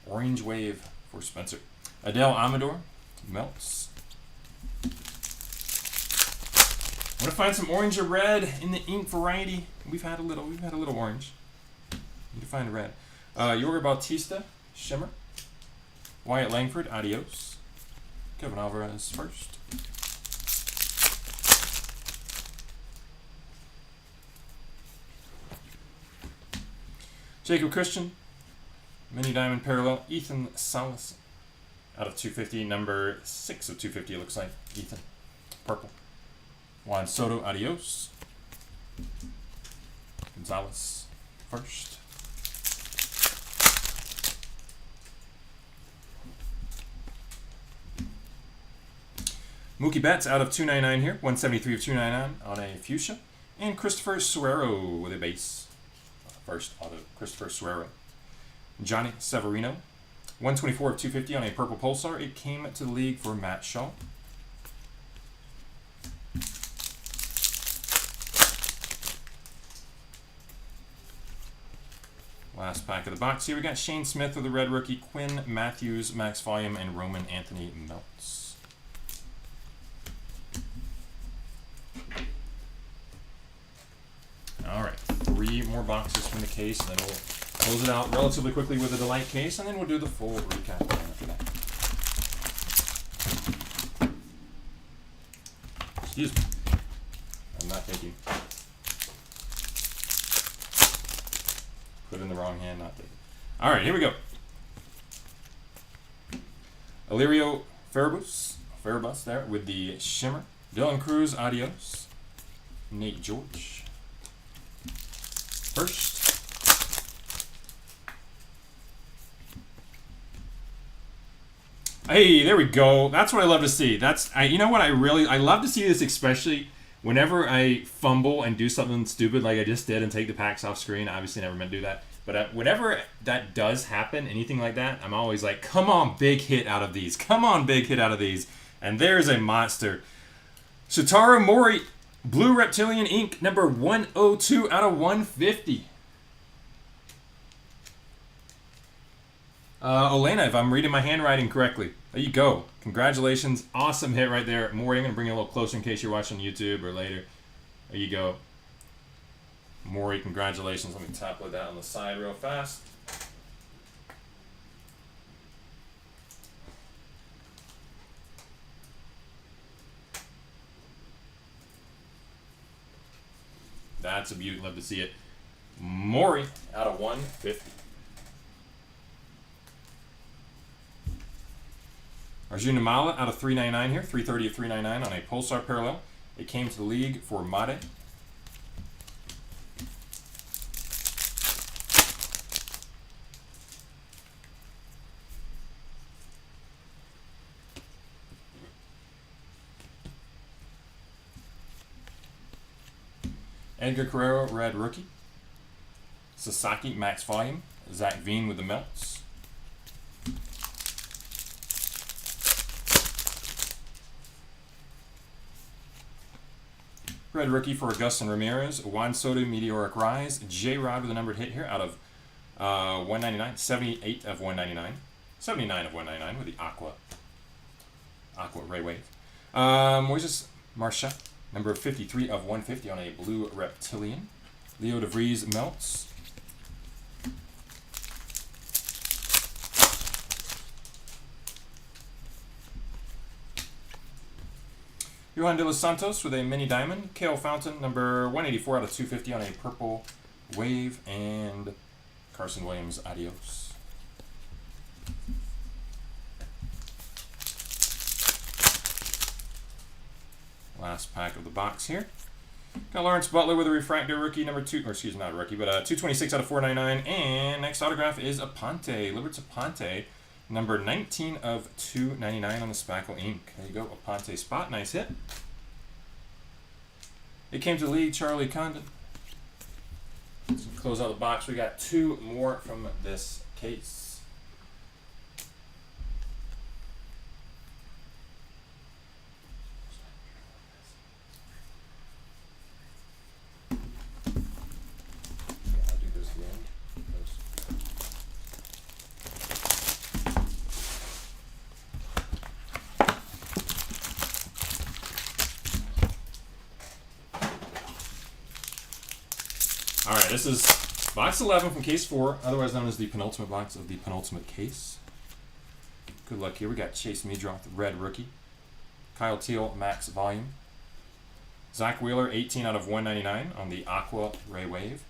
Orange wave for Spencer. Adele Amador, melts. Want to find some orange or red in the ink variety? We've had a little orange. Need to find red. Yorger Bautista, shimmer. Wyatt Langford, adios. Kevin Alvarez first. Jacob Christian, mini diamond parallel. Ethan Salas, out of 250, number 6 of 250. It looks like Ethan, purple. Juan Soto, adios. Gonzalez first. Mookie Betts out of 299 here. 173 of 299 on a fuchsia. And Christopher Suero with a base. First auto, Christopher Suero. Johnny Severino. 124 of 250 on a purple pulsar. It came to the league for Matt Shaw. Last pack of the box here. We got Shane Smith with the red rookie, Quinn Matthews, Max Volume, and Roman Anthony Meltz. All right, 3 more boxes from the case, and then we'll close it out relatively quickly with a delight case, and then we'll do the full recap after that. Excuse me. I'm not thinking. Put in the wrong hand, not thinking. All right, here we go. Illyrio Farabus there with the shimmer. Dylan Cruz, adios. Nate George. First. Hey, there we go. That's what I love to see. You know what I love to see this, especially whenever I fumble and do something stupid like I just did and take the packs off screen. Obviously, never meant to do that. But whenever that does happen, anything like that, I'm always like, come on, big hit out of these. Come on, big hit out of these. And there's a monster. Shotaro Mori, Blue Reptilian Ink, number 102 out of 150. Olena, if I'm reading my handwriting correctly. There you go. Congratulations. Awesome hit right there. Maury, I'm going to bring you a little closer in case you're watching YouTube or later. There you go. Maury, congratulations. Let me tablet that on the side real fast. That's a beaut. Love to see it. Maury out of 150. Arjun Namala out of 399 here. 330 of 399 on a Pulsar parallel. It came to the league for Made. Edgar Carrero, red rookie. Sasaki, max volume. Zach Veen with the Melts. Red rookie for Augustin Ramirez. Juan Soto, Meteoric Rise. J-Rod with a numbered hit here out of 199. 78 of 199. 79 of 199 with the Aqua Ray Wave. Moises Marchand. Number 53 of 150 on a Blue Reptilian. Leo DeVries Melts. Johan De Los Santos with a mini diamond. Kale Fountain, number 184 out of 250 on a Purple Wave. And Carson Williams, adios. Last pack of the box here. Got Lawrence Butler with a refractor rookie number 2, or excuse me, not a rookie, but 226 out of 499. And next autograph is Aponte, Liberts Aponte, number 19 of 299 on the Spackle ink. There you go, Aponte spot, nice hit. It came to the league, Charlie Condon. Let's close out the box. We got 2 more from this case. Alright, this is box 11 from case 4, otherwise known as the penultimate box of the penultimate case. Good luck here. We got Chase Meadroth, red rookie. Kyle Teal, max volume. Zach Wheeler, 18 out of 199 on the Aqua Ray Wave.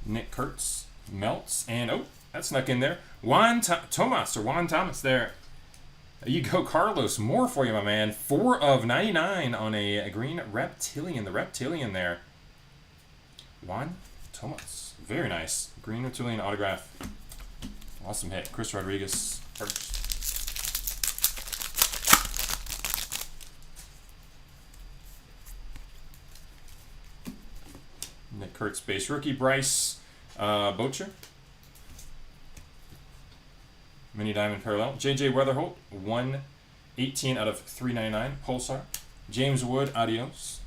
Nick Kurtz, Melts, and oh, that snuck in there. Juan Thomas there. There you go, Carlos. More for you, my man. 4 of 99 on a green Reptilian. The Reptilian there. Juan Thomas. Very nice. Green Reptilian autograph. Awesome hit. Chris Rodriguez first. Nick Kurtz base rookie. Bryce Boucher. Mini Diamond Parallel. JJ Weatherholt, 118 out of 399. Pulsar. James Wood, adios.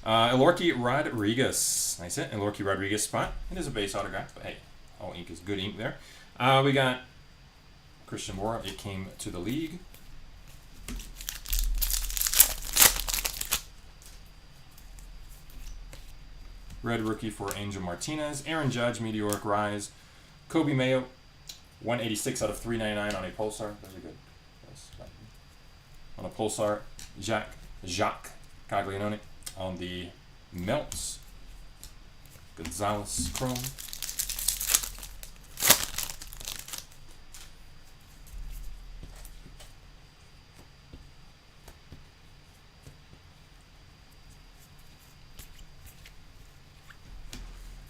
Elorki Rodriguez. Nice hit. Elorki Rodriguez spot. It is a base autograph, but hey, all ink is good ink there. We got Christian Mora. It came to the league. Red rookie for Angel Martinez. Aaron Judge, Meteoric Rise. Kobe Mayo, 186 out of 399 on a Pulsar. Those are good. Yes. On a Pulsar, Jacques Caglianone. On the Melts, Gonzalez Chrome.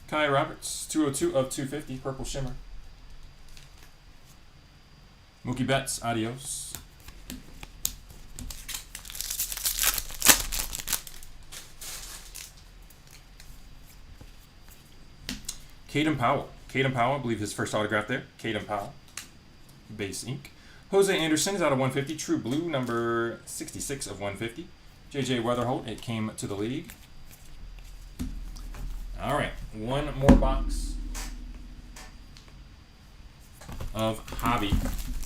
Kai Roberts, 202 of 250, Purple Shimmer. Mookie Betts, adios. Caden Powell. Caden Powell, I believe his first autograph there. Caden Powell. Base ink. Jose Anderson is out of 150. True Blue, number 66 of 150. JJ Weatherholt, it came to the league. All right, one more box of Hobby.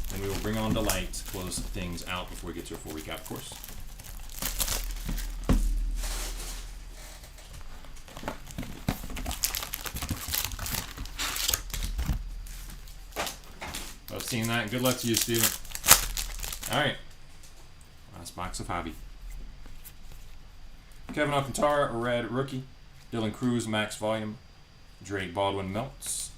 Then we will bring on the light to close things out before we get to a full recap, of course. Love seeing that. Good luck to you, Steven. All right, last box of Hobby. Kevin Alcantara, red rookie. Dylan Cruz, max volume. Drake Baldwin, Melts.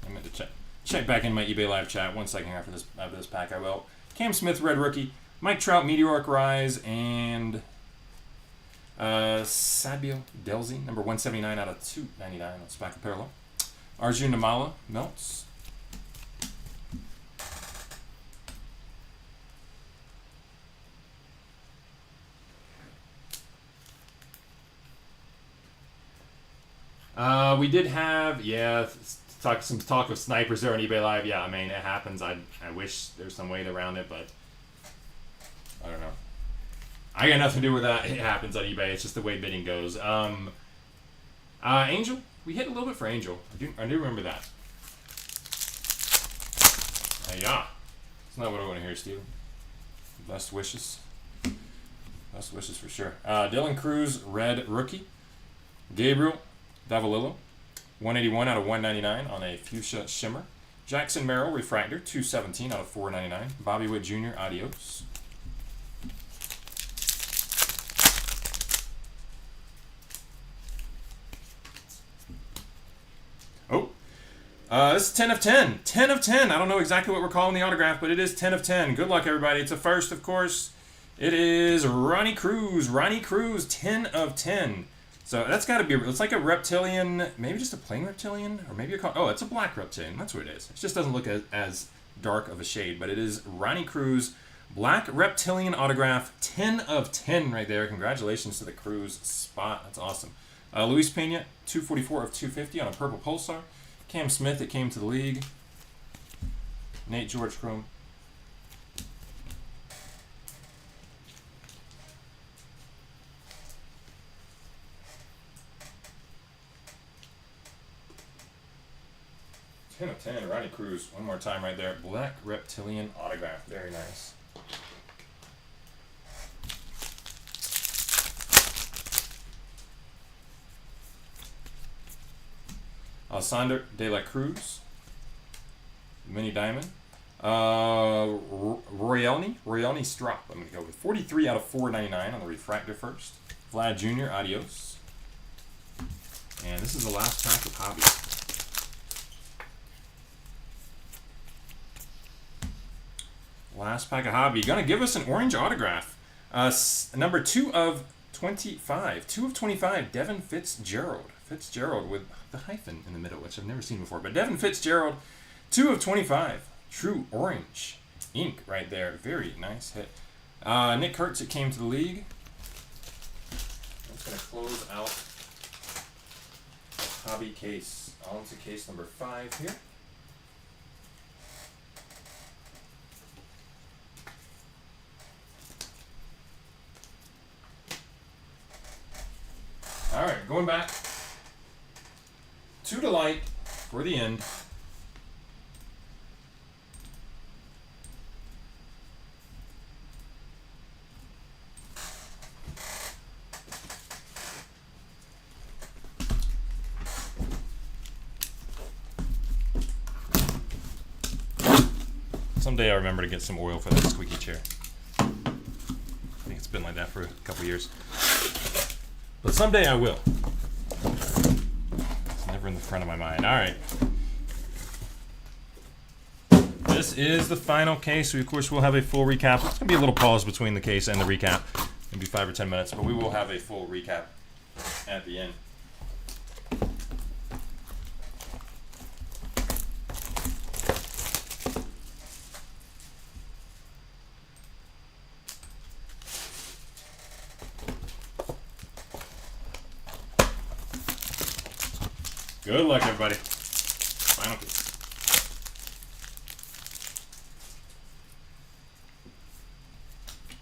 I meant to check back in my eBay Live chat 1 second after this pack. I will. Cam Smith, red rookie. Mike Trout, Meteoric Rise, and Sabio Delzy, number 179 out of 299. That's back of parallel. Arjun Namala, Melts. We did have, some talk of snipers there on eBay Live. Yeah, I mean, it happens. I wish there's some way around it, but I don't know. I got nothing to do with that. It happens on eBay. It's just the way bidding goes. Angel, we hit a little bit for Angel. I do remember that. Yeah. It's not what I want to hear, Steven. Best wishes. Best wishes for sure. Dylan Cruz, red rookie. Gabriel Davalillo, 181 out of 199 on a fuchsia shimmer. Jackson Merrill, refractor, 217 out of 499. Bobby Witt Jr., adios. This is 10 of 10. 10 of 10. I don't know exactly what we're calling the autograph, but it is 10 of 10. Good luck, everybody. It's a first, of course. It is Ronnie Cruz. Ronnie Cruz, 10 of 10. So that's got to be, it's like a reptilian, maybe just a plain reptilian, or maybe it's a black reptilian. That's what it is. It just doesn't look as dark of a shade, but it is Ronnie Cruz, black reptilian autograph, 10 of 10 right there. Congratulations to the Cruz spot. That's awesome. Luis Pena, 244 of 250 on a purple Pulsar. Cam Smith, it came to the league. Nate George Chrome. Ten of 10, Ronnie Cruz. One more time right there. Black reptilian autograph. Very nice. Alessandro De La Cruz, mini diamond. Royelny Strop. I'm going to go with 43 out of 499 on the refractor first. Vlad Jr., adios. And this is the last pack of Hobby. Last pack of Hobby. Going to give us an orange autograph. Number 2 of 25. 2 of 25, Devin Fitzgerald. Fitzgerald with the hyphen in the middle, which I've never seen before. But Devin Fitzgerald, 2 of 25. True orange ink right there. Very nice hit. Nick Kurtz, it came to the league. I'm just going to close out hobby case. On to case number 5 here. All right, going back to Delight for the end. Someday I'll remember to get some oil for that squeaky chair. I think it's been like that for a couple years. But someday I will. It's never in the front of my mind. All right. This is the final case. We, of course, will have a full recap. It's going to be a little pause between the case and the recap. Maybe 5 or 10 minutes, but we will have a full recap at the end. Good luck, everybody. Final case.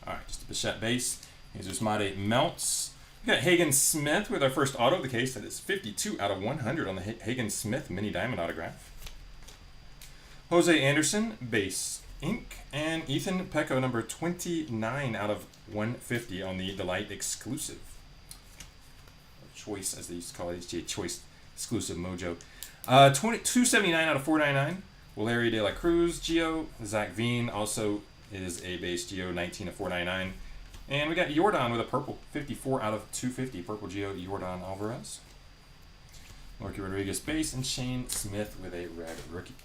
All right, just a Bichette base. Jesus Made Melts. We got Hagen Smith with our first auto of the case. That is 52 out of 100 on the Hagen Smith mini diamond autograph. Jose Anderson, base ink. And Ethan Pecco, number 29 out of 150 on the Delight exclusive. Or choice, as they used to call it, HGA Choice exclusive mojo. 279 out of 499. Valeria De La Cruz, Gio. Zach Veen also is a base Gio, 19 of 499. And we got Jordan with a purple, 54 out of 250. Purple Gio, Jordan Alvarez. Lorky Rodriguez base, and Shane Smith with a red rookie.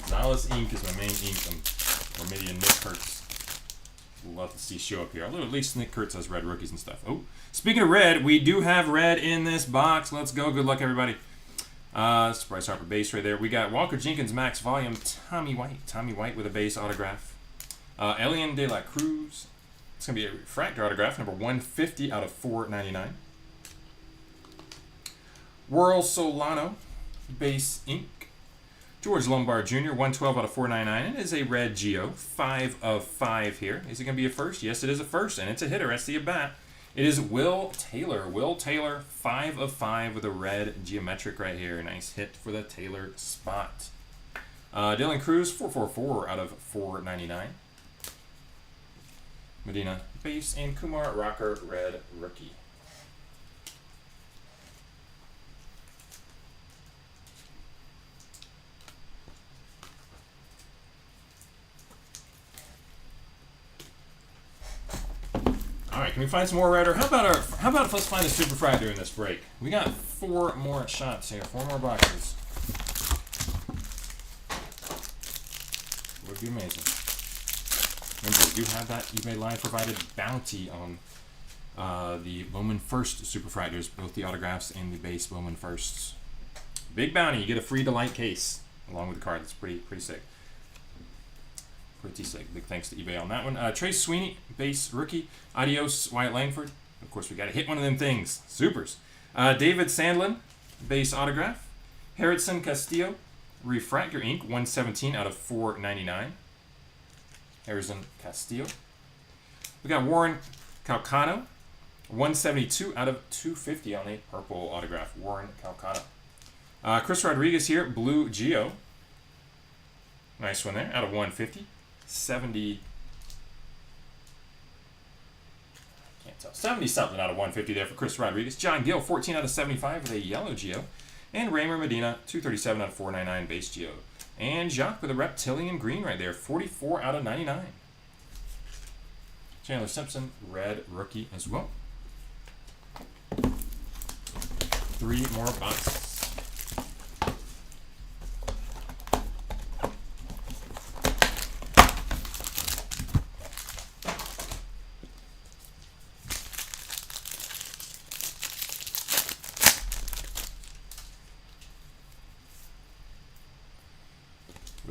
Gonzalez ink is my main ink, or maybe a Nick Kurtz. We'll love to see show up here. Although at least Nick Kurtz has red rookies and stuff. Oh, speaking of red, we do have red in this box. Let's go. Good luck, everybody. It's Bryce Harper base right there. We got Walker Jenkins Max Volume, Tommy White. Tommy White with a base autograph. Elian De La Cruz. It's going to be a refractor autograph, number 150 out of 499. Whirl Solano, base ink. George Lombard Jr., 112 out of 499. It is a red Geo, 5 of 5 here. Is it going to be a first? Yes, it is a first, and it's a hitter. That's the at-bat. It is Will Taylor. Will Taylor, 5 of 5 with a red geometric right here. Nice hit for the Taylor spot. Dylan Cruz, 444 out of 499. Medina base, and Kumar Rocker, red rookie. All right, can we find some more red? Or how about if let's find a super fry during this break? We got 4 more shots here, 4 more boxes. Would be amazing. Remember, we do have that eBay Live provided bounty on the Bowman First Super Fractors, both the autographs and the base Bowman Firsts. Big bounty. You get a free Delight case along with the card. That's pretty sick. Pretty sick. Big thanks to eBay on that one. Trace Sweeney, base rookie. Adios, Wyatt Langford. Of course, we got to hit one of them things. Supers. David Sandlin, base autograph. Harrison Castillo, refractor ink, 117 out of 499. Harrison Castillo. We got Warren Calcano, 172 out of 250 on a purple autograph. Warren Calcano. Chris Rodriguez here, blue Geo. Nice one there, out of 150. 70 something out of 150 there for Chris Rodriguez. John Gill, 14 out of 75 with a yellow Geo. And Raymer Medina, 237 out of 499 base Geo. And Jacques with a reptilian green right there, 44 out of 99. Chandler Simpson, red rookie as well. 3 more boxes.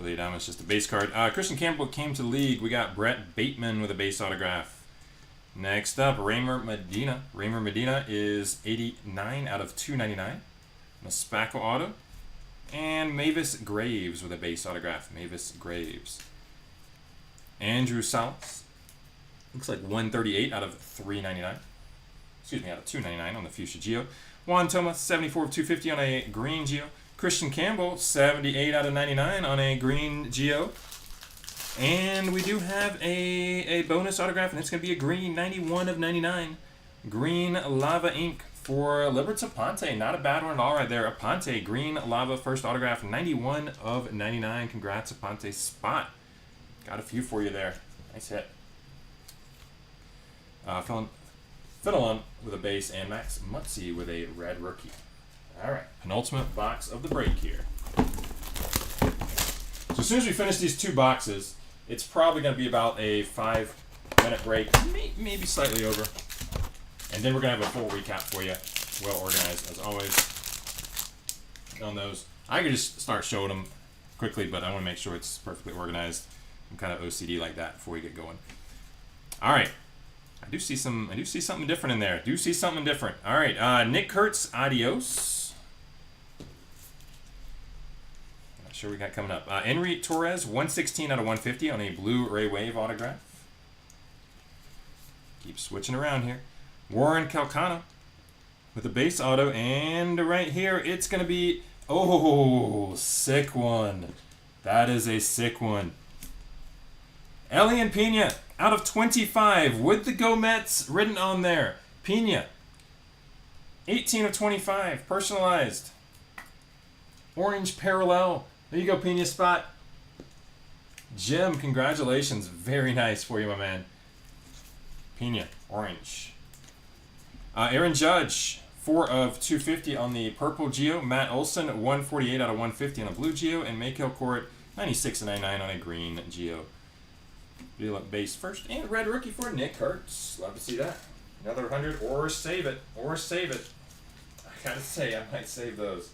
really a diamond. It's just a base card. Christian Campbell came to the league. We got Brett Bateman with a base autograph. Next up, Raymer Medina. Raymer Medina is 89 out of 299. A Spackle auto. And Mavis Graves with a base autograph. Mavis Graves. Andrew Salas. Looks like 138 out of 399. Excuse me, out of 299 on the Fuchsia Geo. Juan Thomas, 74 of 250 on a green Geo. Christian Campbell, 78 out of 99 on a green Geo. And we do have a bonus autograph, and it's going to be a green 91 of 99. Green Lava Ink for Liberty Aponte. Not a bad one at all right there. Aponte, green Lava, first autograph, 91 of 99. Congrats, Aponte. Spot. Got a few for you there. Nice hit. Fiddlin with a base, and Max Muncy with a red rookie. All right, penultimate box of the break here. So as soon as we finish these two boxes, it's probably going to be about a 5-minute break, maybe slightly over. And then we're going to have a full recap for you, well organized as always on those. I could just start showing them quickly, but I want to make sure it's perfectly organized. I'm kind of OCD like that before we get going. All right. I do see something different in there. All right, Nick Kurtz, adios. Not sure we got coming up. Henry Torres, 116 out of 150 on a blue Ray Wave autograph. Keep switching around here. Warren Calcano with a base auto, and right here it's gonna be sick one. That is a sick one. Elian Pena, out of 25, with the Go Mets written on there. Pena, 18 of 25, personalized. Orange parallel. There you go, Pena spot. Jim, congratulations. Very nice for you, my man. Pena, orange. Aaron Judge, 4 of 250 on the purple Geo. Matt Olson, 148 out of 150 on a blue Geo. And Mikael Court, 96 of 99 on a green Geo. Deal up base first, and a red rookie for Nick Kurtz. Love to see that. Another 100, or save it. I gotta say, I might save those.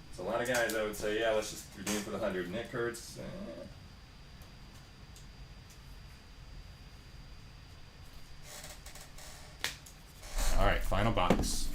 It's a lot of guys I would say, yeah, let's just redeem for the 100. Nick Kurtz. All right, final box.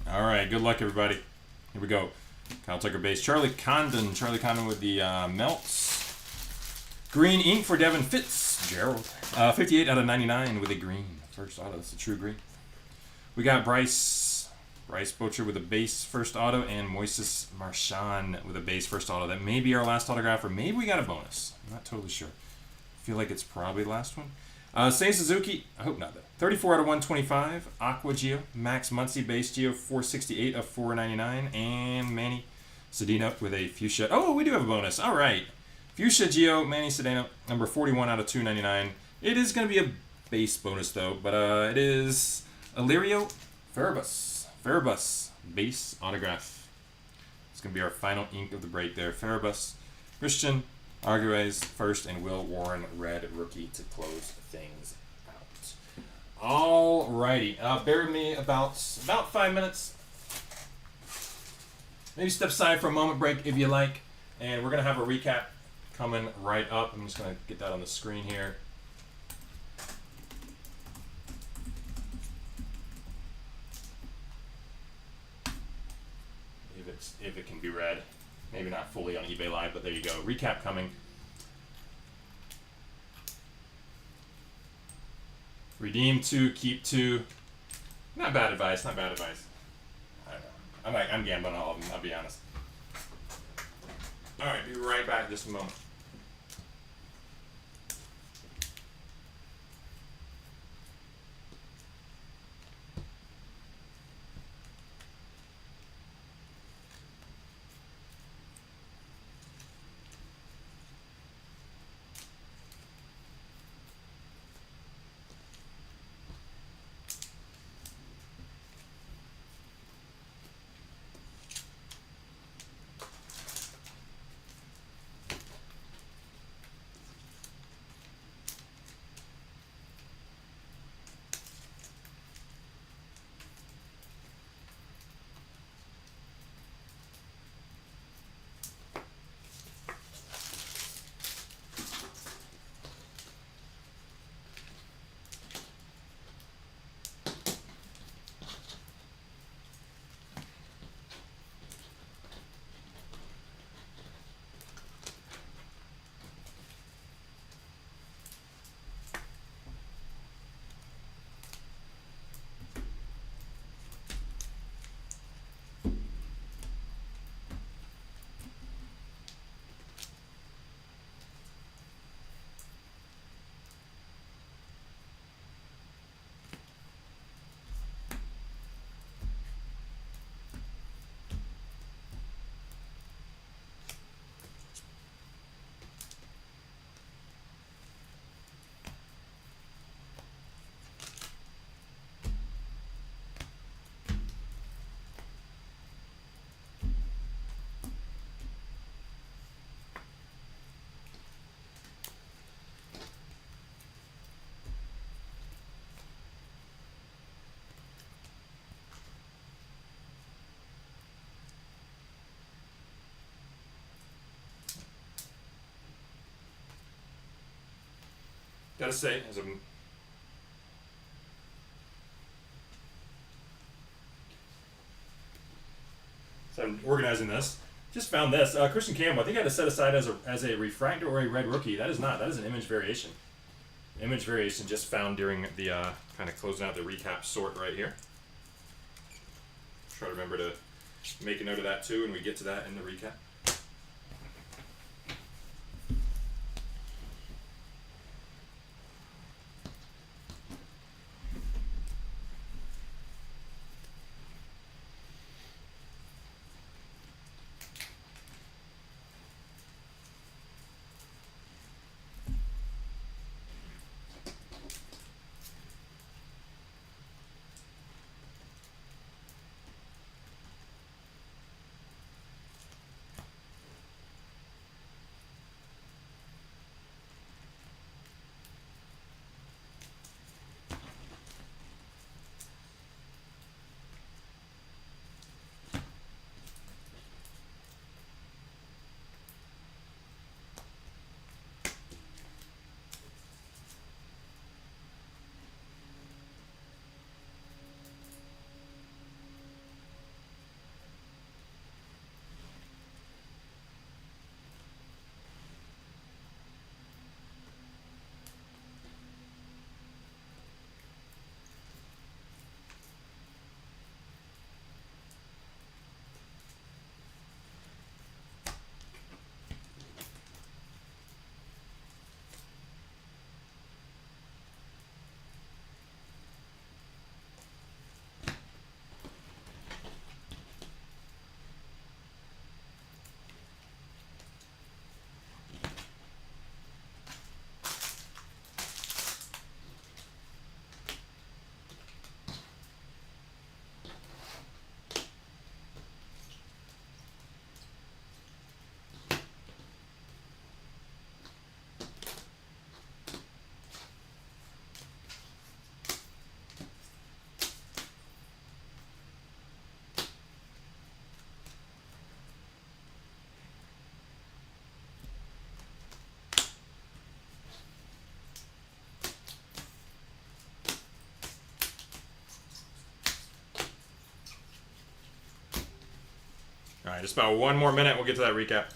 All right, good luck, everybody. Here we go. Kyle Tucker base. Charlie Condon. With the melts. Green ink for Devin Fitzgerald. 58 out of 99 with a green. First auto. That's a true green. We got Bryce Butcher with a base first auto, and Moises Marchand with a base first auto. That may be our last autograph, or maybe we got a bonus. I'm not totally sure. I feel like it's probably the last one. Sei Suzuki, I hope not though. 34 out of 125. Aqua Geo. Max Muncy base Geo, 468 of 499. And Manny Cedeno with a Fuchsia. Oh, we do have a bonus. All right. Fuchsia Geo, Manny Cedeno, number 41 out of 299. It is going to be a base bonus though, but it is Illyrio Farabus base autograph. It's going to be our final ink of the break there. Farabus, Christian Arguez first, and Will Warren red rookie to close things out. All righty, bear with me about 5 minutes. Maybe step aside for a moment break if you like, and we're gonna have a recap coming right up. I'm just gonna get that on the screen here. If it can be read. Maybe not fully on eBay Live, but there you go. Recap coming. Redeem 2, keep 2. Not bad advice. I don't know. I'm gambling on all of them, I'll be honest. All right, be right back in just a moment. Gotta say, so I'm organizing this. Just found this. Christian Campbell, I think I had to set aside as a refractor or a red rookie. That is not. That is an image variation. Image variation just found during the kind of closing out the recap sort right here. Try to remember to make a note of that too when we get to that in the recap. All right, just about one more minute. We'll get to that recap.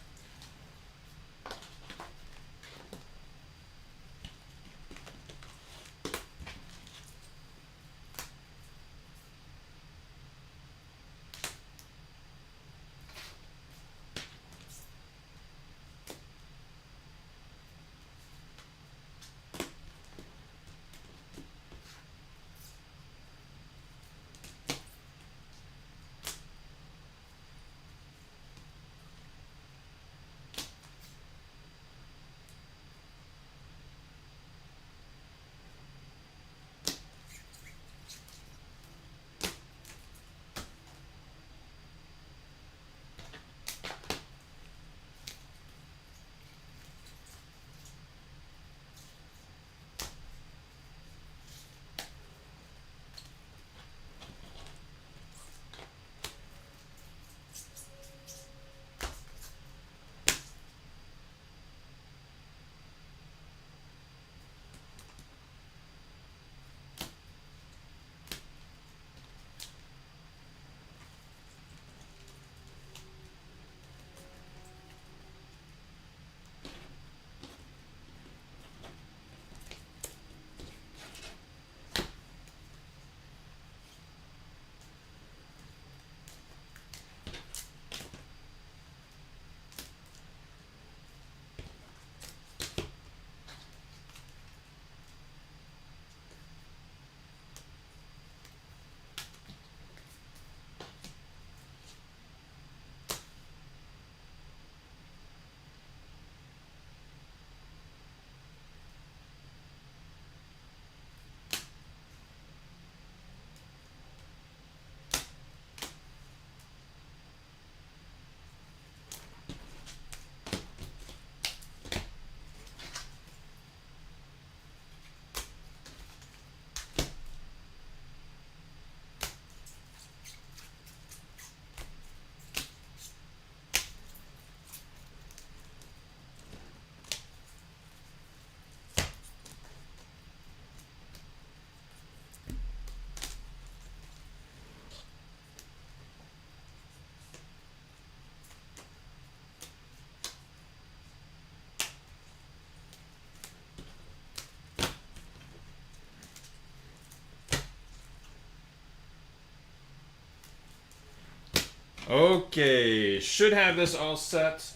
Okay, should have this all set.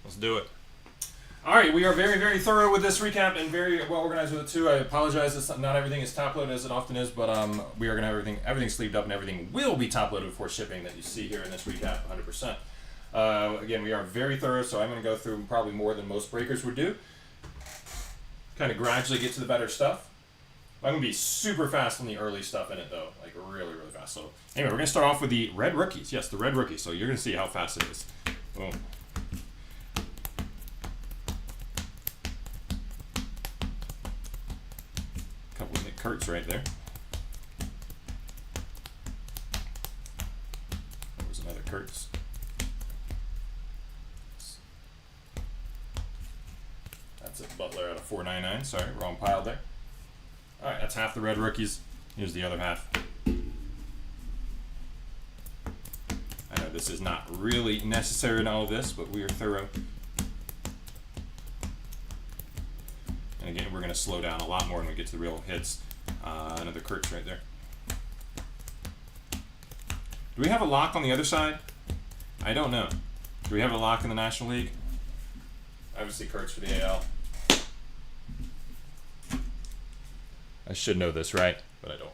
Let's do it. All right, we are very, very thorough with this recap and very well organized with it too. I apologize that not everything is top loaded as it often is, but we are gonna have everything sleeved up and everything will be top loaded before shipping that you see here in this recap, 100%. Again, we are very thorough, so I'm gonna go through probably more than most breakers would do. Kind of gradually get to the better stuff. I'm gonna be super fast on the early stuff in it though, like really, really fast. So anyway, we're gonna start off with the red rookies. Yes, the red rookies. So you're gonna see how fast it is. Boom. Couple of Nick Kurtz right there. There was another Kurtz. That's it. Butler out of 499. Sorry, wrong pile there. All right, that's half the red rookies. Here's the other half. I know this is not really necessary in all of this, but we are thorough. And again, we're going to slow down a lot more when we get to the real hits. Another Kurtz right there. Do we have a lock on the other side? I don't know. Do we have a lock in the National League? Obviously Kurtz for the AL. I should know this, right? But I don't.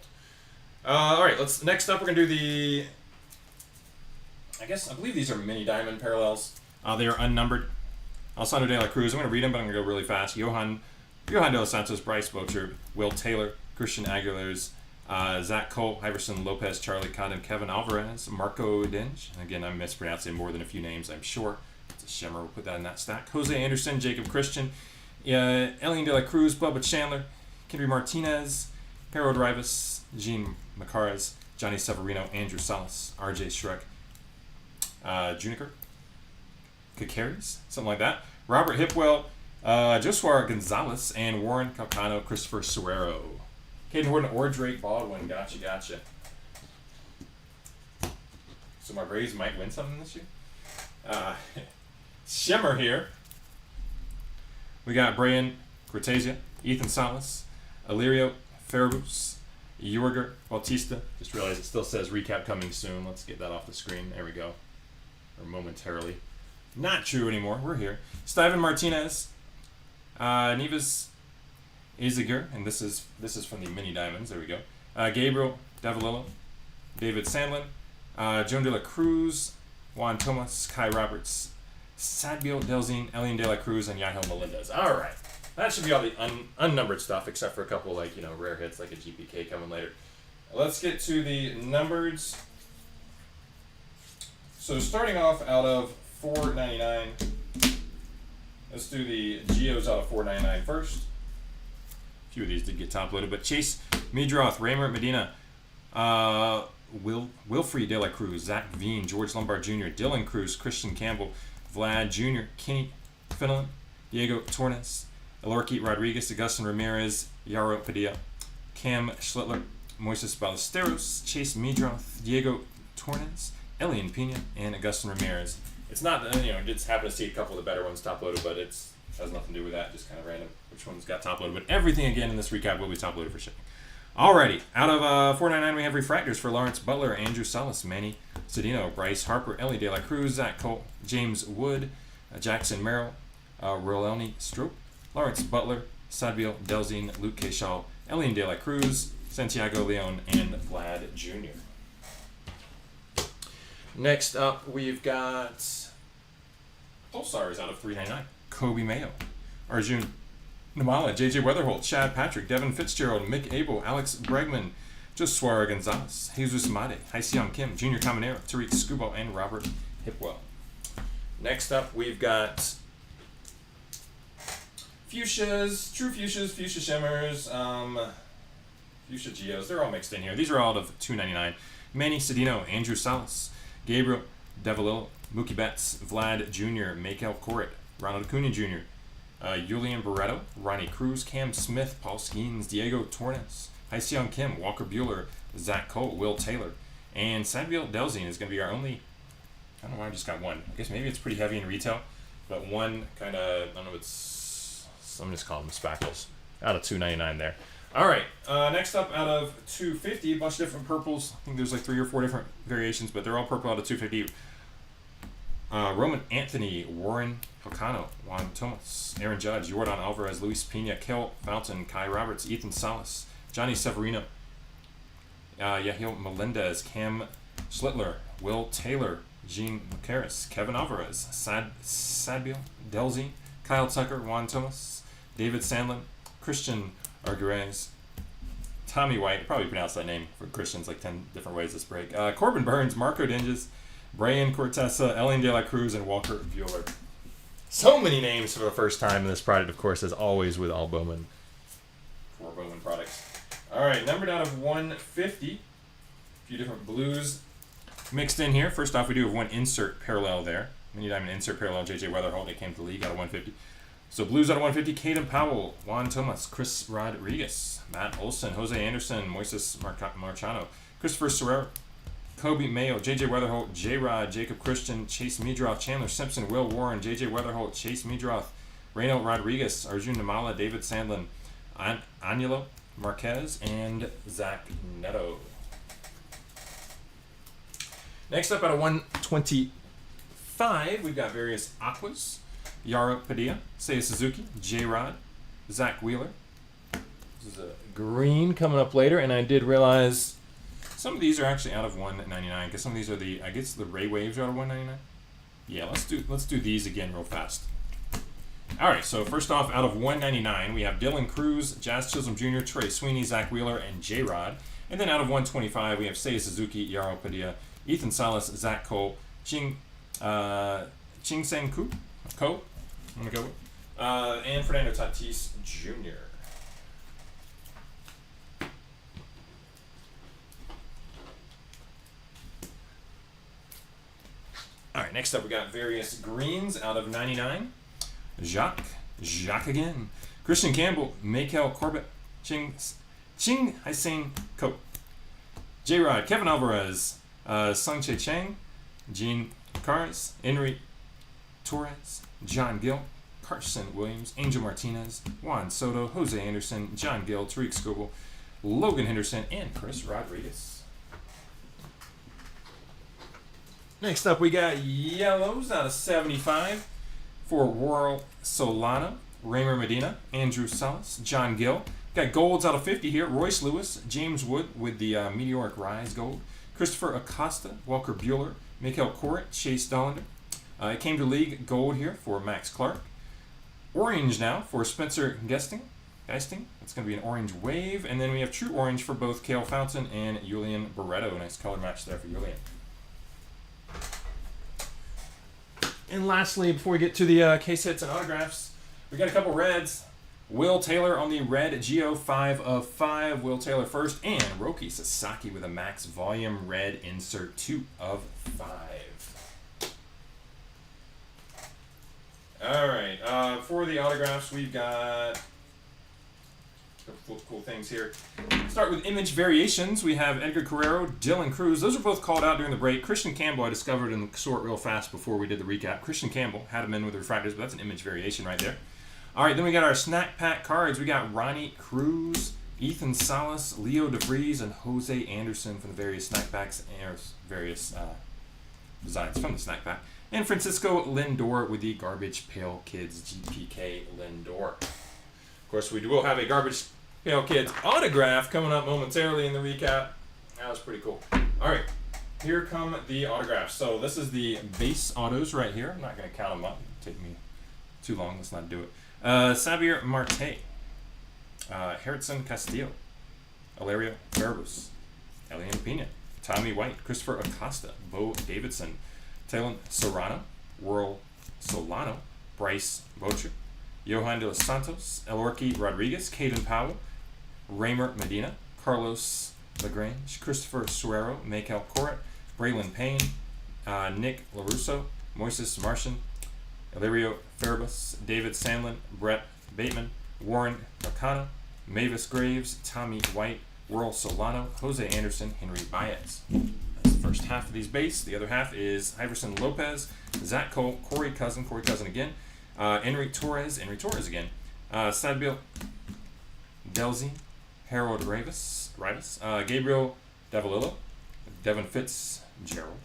All right, next up we're going to do the... I believe these are mini diamond parallels. They are unnumbered. Alessandro De La Cruz. I'm going to read them, but I'm going to go really fast. Johan De Los Santos, Bryce Bocher, Will Taylor, Christian Aguilar's, Zach Cole, Iverson Lopez, Charlie Cotton, Kevin Alvarez, Marco Dinge. Again, I'm mispronouncing more than a few names, I'm sure. It's a shimmer. We'll put that in that stack. Jose Anderson, Jacob Christian, Elian De La Cruz, Bubba Chandler, Kendry Martinez, Harold Rivas, Gene Macaras, Johnny Severino, Andrew Salas, RJ Shrek, Juniker, Kakaris, something like that. Robert Hipwell, Josuar Gonzalez, and Warren Calcano, Christopher Serrero. Caden Horton or Drake Baldwin. Gotcha. So my Braves might win something this year. Shimmer here. We got Brian Cortesia, Ethan Salas, Illyrio Ferrabus, Jorger Bautista. Just realized it still says recap coming soon. Let's get that off the screen. There we go. Or momentarily. Not true anymore. We're here. Steven Martinez, Neves Izaguirre, and this is from the mini diamonds. There we go. Gabriel Davalillo, David Sandlin, Joan De La Cruz, Juan Tomas, Kai Roberts, Sadbio Delzine, Elian De La Cruz, and Yahel Melendez. All right, that should be all the unnumbered stuff, except for a couple rare hits like a GPK coming later. Let's get to the numbereds. So starting off out of $4.99. Let's do the Geos out of $4.99 first. A few of these did get top loaded, but Chase Meadroth, Raymer Medina, Wilfrey De La Cruz, Zach Veen, George Lombard Jr., Dylan Cruz, Christian Campbell, Vlad Jr., Kenny Finland, Diego Torres, Elorki Rodriguez, Augustin Ramirez, Yaro Padilla, Cam Schlittler, Moises Ballesteros, Chase Meadroth, Diego Torres, Elian Pena, and Augustin Ramirez. It's not, just happen to see a couple of the better ones top loaded, but it has nothing to do with that. Just kind of random which ones got top loaded. But everything again in this recap will be top loaded for shipping. Alrighty, out of $4.99 we have refractors for Lawrence Butler, Andrew Salas, Manny Cedino, Bryce Harper, Ellie De La Cruz, Zach Cole, James Wood, Jackson Merrill, Rolelny Stroop, Lawrence Butler, Sadville Delzine, Luke K. Shaw, Elian De La Cruz, Santiago Leon, and Vlad Jr. Next up, we've got Pulsars out of $3.99. Kobe Mayo, Arjun Namala, J.J. Weatherholt, Chad Patrick, Devin Fitzgerald, Mick Abel, Alex Bregman, Josuara Gonzalez, Jesus Made, Hyseon Kim, Junior Caminero, Tariq Scubo, and Robert Hipwell. Next up, we've got Fuchsias, True Fuchsias, Fuchsia Shimmers, Fuchsia Geos. They're all mixed in here. These are all out of $2.99. Manny Cedino, Andrew Salas, Gabriel Devalillo, Mookie Betts, Vlad Jr., Michael Corrit, Ronald Acuna Jr., Julian Barreto, Ronnie Cruz, Cam Smith, Paul Skeens, Diego Torres, Hyseon Kim, Walker Bueller, Zach Cole, Will Taylor, and Sadville Delzine is going to be our only I don't know why I just got one. I guess maybe it's pretty heavy in retail, but one kind of, I don't know, it's, I'm just calling them spackles. Out of $2.99 there. All right, next up out of 250, a bunch of different purples. I think there's like 3 or 4 different variations, but they're all purple out of 250. Roman Anthony, Warren Hocano, Juan Thomas, Aaron Judge, Jordan Alvarez, Luis Pena, Kel Fountain, Kai Roberts, Ethan Salas, Johnny Severino, Yahil Melendez, Cam Schlittler, Will Taylor, Gene Macaris, Kevin Alvarez, Sabil Delzy, Kyle Tucker, Juan Thomas, David Sandlin, Christian Arguez, Tommy White, I probably pronounced that name for Christians like 10 different ways this break, Corbin Burns, Marco Dinges, Brian Cortesa, Elian De La Cruz, and Walker Bueller. So many names for the first time in this product, of course, as always with all Bowman. 4 Bowman products. All right, numbered out of 150. A few different blues mixed in here. First off, we do have one insert parallel there. Mini Diamond insert parallel, J.J. Weatherholt. They came to the league out of 150. So blues out of 150, Caden Powell, Juan Thomas, Chris Rodriguez, Matt Olson, Jose Anderson, Moises Marchano, Christopher Serrero, Kobe Mayo, J.J. Weatherholt, J-Rod, Jacob Christian, Chase Meadroth, Chandler Simpson, Will Warren, J.J. Weatherholt, Chase Meadroth, Reno Rodriguez, Arjun Namala, David Sandlin, Anilo Marquez, and Zach Neto. Next up out of 125, we've got various Aquas, Yara Padilla, Seiya Suzuki, J-Rod, Zach Wheeler. This is a green coming up later, and I did realize some of these are actually out of $1.99 because some of these are the, I guess the Ray Waves are out of $1.99. Yeah, let's do these again real fast. All right, so first off, out of $1.99, we have Dylan Cruz, Jazz Chisholm Jr., Trey Sweeney, Zach Wheeler, and J-Rod. And then out of $1.25, we have Seiya Suzuki, Yaro Padilla, Ethan Salas, Zach Cole, Ching Seng Ko, I'm gonna go with, and Fernando Tatis Jr. All right, next up we got various greens out of 99. Jacques again. Christian Campbell, Michael Corbett, Ching Haiseng Ko, J-Rod, Kevin Alvarez, Sung Che Chang, Gene Cars, Henry Torres, John Gill, Carson Williams, Angel Martinez, Juan Soto, Jose Anderson, John Gill, Tariq Scoble, Logan Henderson, and Chris Rodriguez. Next up, we got yellows out of 75 for Worrell Solano, Raymer Medina, Andrew Salas, John Gill. Got golds out of 50 here. Royce Lewis, James Wood with the Meteoric Rise gold. Christopher Acosta, Walker Bueller, Mikael Corrit, Chase Dollander. It came to league gold here for Max Clark. Orange now for Spencer Geisting. It's going to be an orange wave. And then we have true orange for both Cale Fountain and Julian Barreto. Nice color match there for Julian. And lastly, before we get to the case hits and autographs, we got a couple reds. Will Taylor on the red Geo 5 of 5. Will Taylor first. And Roki Sasaki with a max volume red insert 2 of 5. All right. For the autographs, we've got a couple cool things here. Start with image variations. We have Edgar Carrero, Dylan Cruz. Those are both called out during the break. Christian Campbell I discovered in the sort real fast before we did the recap. Christian Campbell had him in with the refractors, but that's an image variation right there. All right, then we got our snack pack cards. We got Ronnie Cruz, Ethan Salas, Leo DeVries, and Jose Anderson from the various snack packs and various designs from the snack pack. And Francisco Lindor with the Garbage Pail Kids GPK Lindor. Of course, we will have a Garbage Pail Kids autograph coming up momentarily in the recap. That was pretty cool. All right, here come the autographs. So this is the base autos right here. I'm not going to count them up. It'll take me too long. Let's not do it. Xavier Marte, Harrison Castillo, Alario Verbus, Elian Pena, Tommy White, Christopher Acosta, Bo Davidson, Talon Serrano, Worrell Solano, Bryce Boucher, Johan de los Santos, Elorki Rodriguez, Caden Powell, Raymer Medina, Carlos Lagrange, Christopher Suero, Michael Corrit, Braylon Payne, Nick LaRusso, Moises Martian, Ilario Ferbus, David Sandlin, Brett Bateman, Warren Nakana, Mavis Graves, Tommy White, Worrell Solano, Jose Anderson, Henry Baez. That's the first half of these base. The other half is Iverson Lopez, Zach Cole, Corey Cousin again, Enrique Torres again, Sadbil Delzy, Harold Rivas, Gabriel Davalillo, Devin Fitzgerald,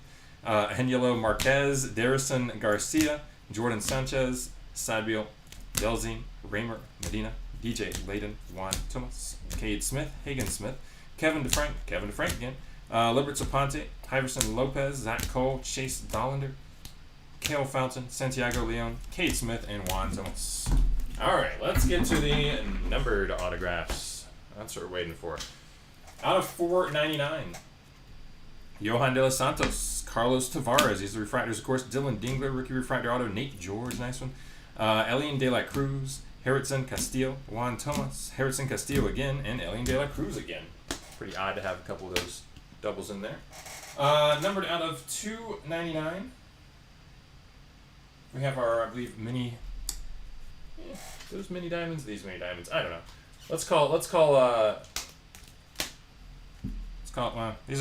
Henielo Marquez, Darison Garcia, Jordan Sanchez, Sadbil Delzy, Raymer Medina, DJ Layden, Juan Thomas, Cade Smith, Hagen Smith, Kevin DeFrank again, Libert Zaponte, Iverson Lopez, Zach Cole, Chase Dollander, Kale Fountain, Santiago Leon, Cade Smith, and Juan Thomas. All right, let's get to the numbered autographs. That's what we're waiting for. Out of 499, Johan De Los Santos, Carlos Tavares. These are refractors, of course. Dylan Dingler, rookie refractor auto. Nate George, nice one. Elian De La Cruz, Harrison Castillo, Juan Thomas, Harrison Castillo again, and Elian De La Cruz again. Pretty odd to have a couple of those doubles in there. Numbered out of 299, we have our, I believe, mini. Those mini diamonds, these mini diamonds. I don't know. Let's call. These are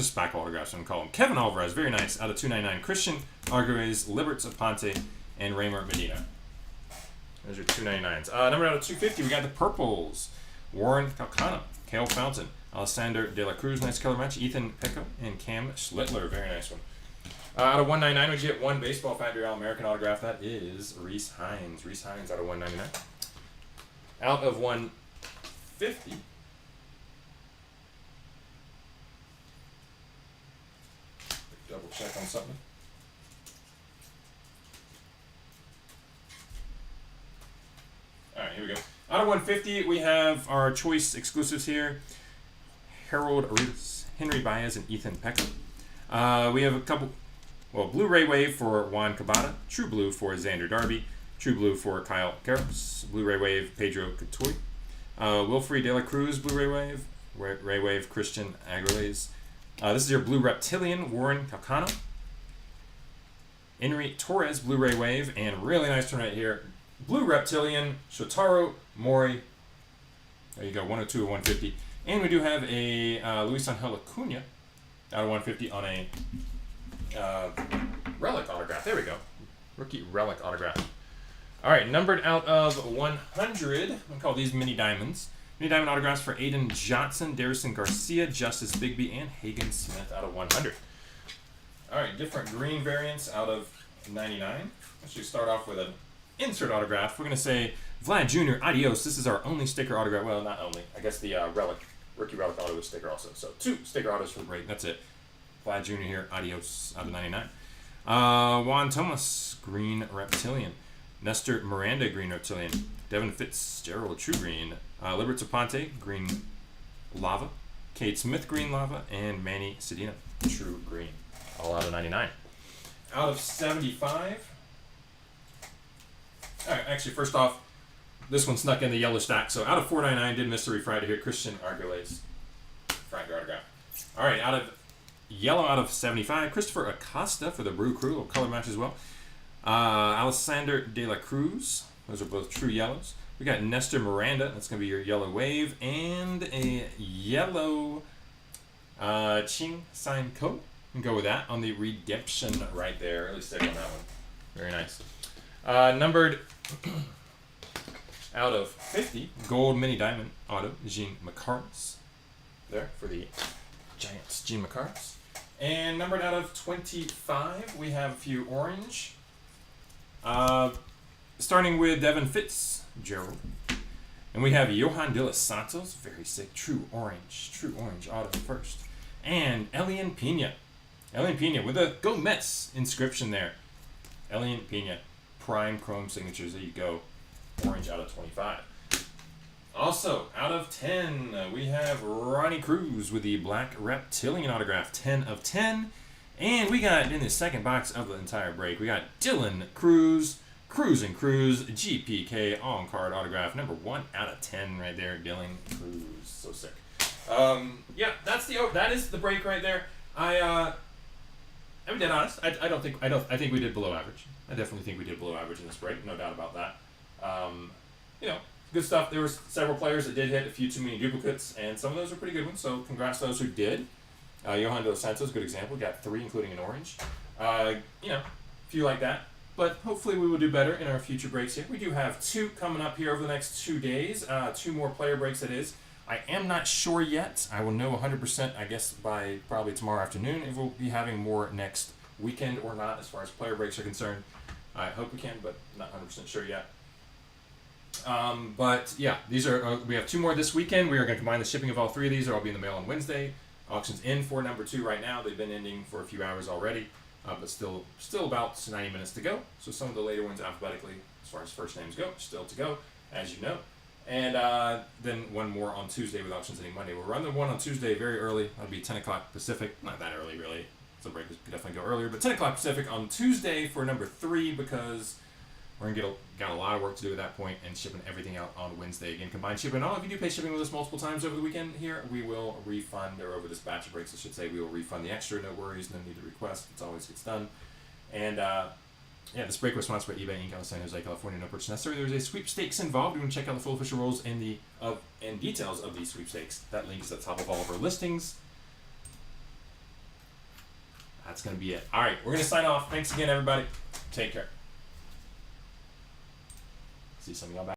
SPAC autographs. I'm gonna call them. Kevin Alvarez, very nice. Out of 299, Christian Arguez, Libert Zaponte, and Raymer Medina. Those are 299s. Number out of 250, we got the purples. Warren Calcano, Kale Fountain, Alessander De La Cruz, nice color match. Ethan Pecco and Cam Schlittler, very nice one. Out of 199, we get one Baseball Factory All-American autograph. That is Reese Hines. Reese Hines out of 199. Out of 150. Double check on something. All right, here we go. Out of 150, we have our choice exclusives here. Harold Rivas, Henry Baez, and Ethan Pecco. We have a couple, Blu-ray Wave for Juan Cabada, True Blue for Xander Darby, True Blue for Kyle Garros, Blu-ray Wave Pedro Catoy, Wilfrey De La Cruz, Blu-ray Wave, Ray Wave Christian Aguilez. This is your Blue Reptilian, Warren Calcano, Enrique Torres, Blu-ray Wave, and really nice one right here, Blue Reptilian, Shotaro Mori. There you go, 102 of 150. And we do have a Luis Angel Acuna out of 150 on a relic autograph. There we go. Rookie relic autograph. All right, numbered out of 100. I'm going to call these mini diamonds. Mini diamond autographs for Aiden Johnson, Darison Garcia, Justice Bigby, and Hagen Smith out of 100. All right, different green variants out of 99. Let's just start off with an insert autograph. We're going to say Vlad Jr., adios. This is our only sticker autograph. Well, not only. I guess the rookie relic auto is sticker also. So 2 sticker autos for the break. That's it. Vlad Jr. here, adios out of 99. Juan Thomas, green reptilian. Nestor Miranda, green reptilian. Devin Fitzgerald, true green. Libert Zaponte, green lava. Cade Smith, green lava. And Manny Sedina, true green. All out of 99. Out of 75. All right, actually, first off, this one snuck in the yellow stack. So out of 499, did miss the refractor here. Christian Arguez, refractor autograph. All right, out of yellow out of 75, Christopher Acosta for the Brew Crew, a little color match as well. Alessander De La Cruz, those are both true yellows. We got Nestor Miranda, that's going to be your yellow wave, and a yellow Ching Sign Ko. You can go with that on the redemption right there. Really stick on that one. Very nice. Numbered out of 50, gold mini diamond auto, Gene McCart's. There for the Giants, Gene McCart's. And numbered out of 25, we have a few orange. Starting with Devin Fitzgerald. And we have Johan De Los Santos, very sick, true orange auto first. And Elian Pena. Elian Pena with a Go Mets inscription there. Elian Pena, prime chrome signatures, there you go. Orange out of 25. Also, out of 10, we have Ronnie Cruz with the Black Reptilian autograph, 10 of 10. And we got, in the second box of the entire break, we got Dylan Cruz, Cruz GPK on-card autograph, number 1 out of 10 right there, Dylan Cruz. So sick. Yeah, that is the break right there. I'm dead honest. I think we did below average. I definitely think we did below average in this break, no doubt about that. Good stuff. There were several players that did hit a few too many duplicates, and some of those were pretty good ones, so congrats to those who did. Johan Dos Santos, good example. Got 3, including an orange. You know, a few like that. But hopefully we will do better in our future breaks here. We do have 2 coming up here over the next 2 days. 2 more player breaks, that is. I am not sure yet. I will know 100%, I guess, by probably tomorrow afternoon if we'll be having more next weekend or not as far as player breaks are concerned. I hope we can, but not 100% sure yet. But yeah, these are we have 2 more this weekend. We are going to combine the shipping of all 3 of these. They'll all be in the mail on Wednesday. Auction's in for number 2 right now. They've been ending for a few hours already, but still about 90 minutes to go. So some of the later ones alphabetically, as far as first names go, still to go, as you know. And then 1 more on Tuesday with auctions ending Monday. We'll run the 1 on Tuesday very early. That'll be 10 o'clock Pacific. Not that early, really. Some breakers could definitely go earlier, but 10 o'clock Pacific on Tuesday for number 3 because we're gonna got a lot of work to do at that point and shipping everything out on Wednesday. Again, combined shipping. If you do pay shipping with us multiple times over the weekend here, we will refund, or over this batch of breaks, I should say, we will refund the extra. No worries, no need to request. It always gets done. And yeah, this break was sponsored by eBay Inc. out of San Jose, California. No purchase necessary. There's a sweepstakes involved. You want to check out the full official rules and and details of these sweepstakes. That link is at the top of all of our listings. That's going to be it. All right, we're going to sign off. Thanks again, everybody. Take care. See some of y'all back.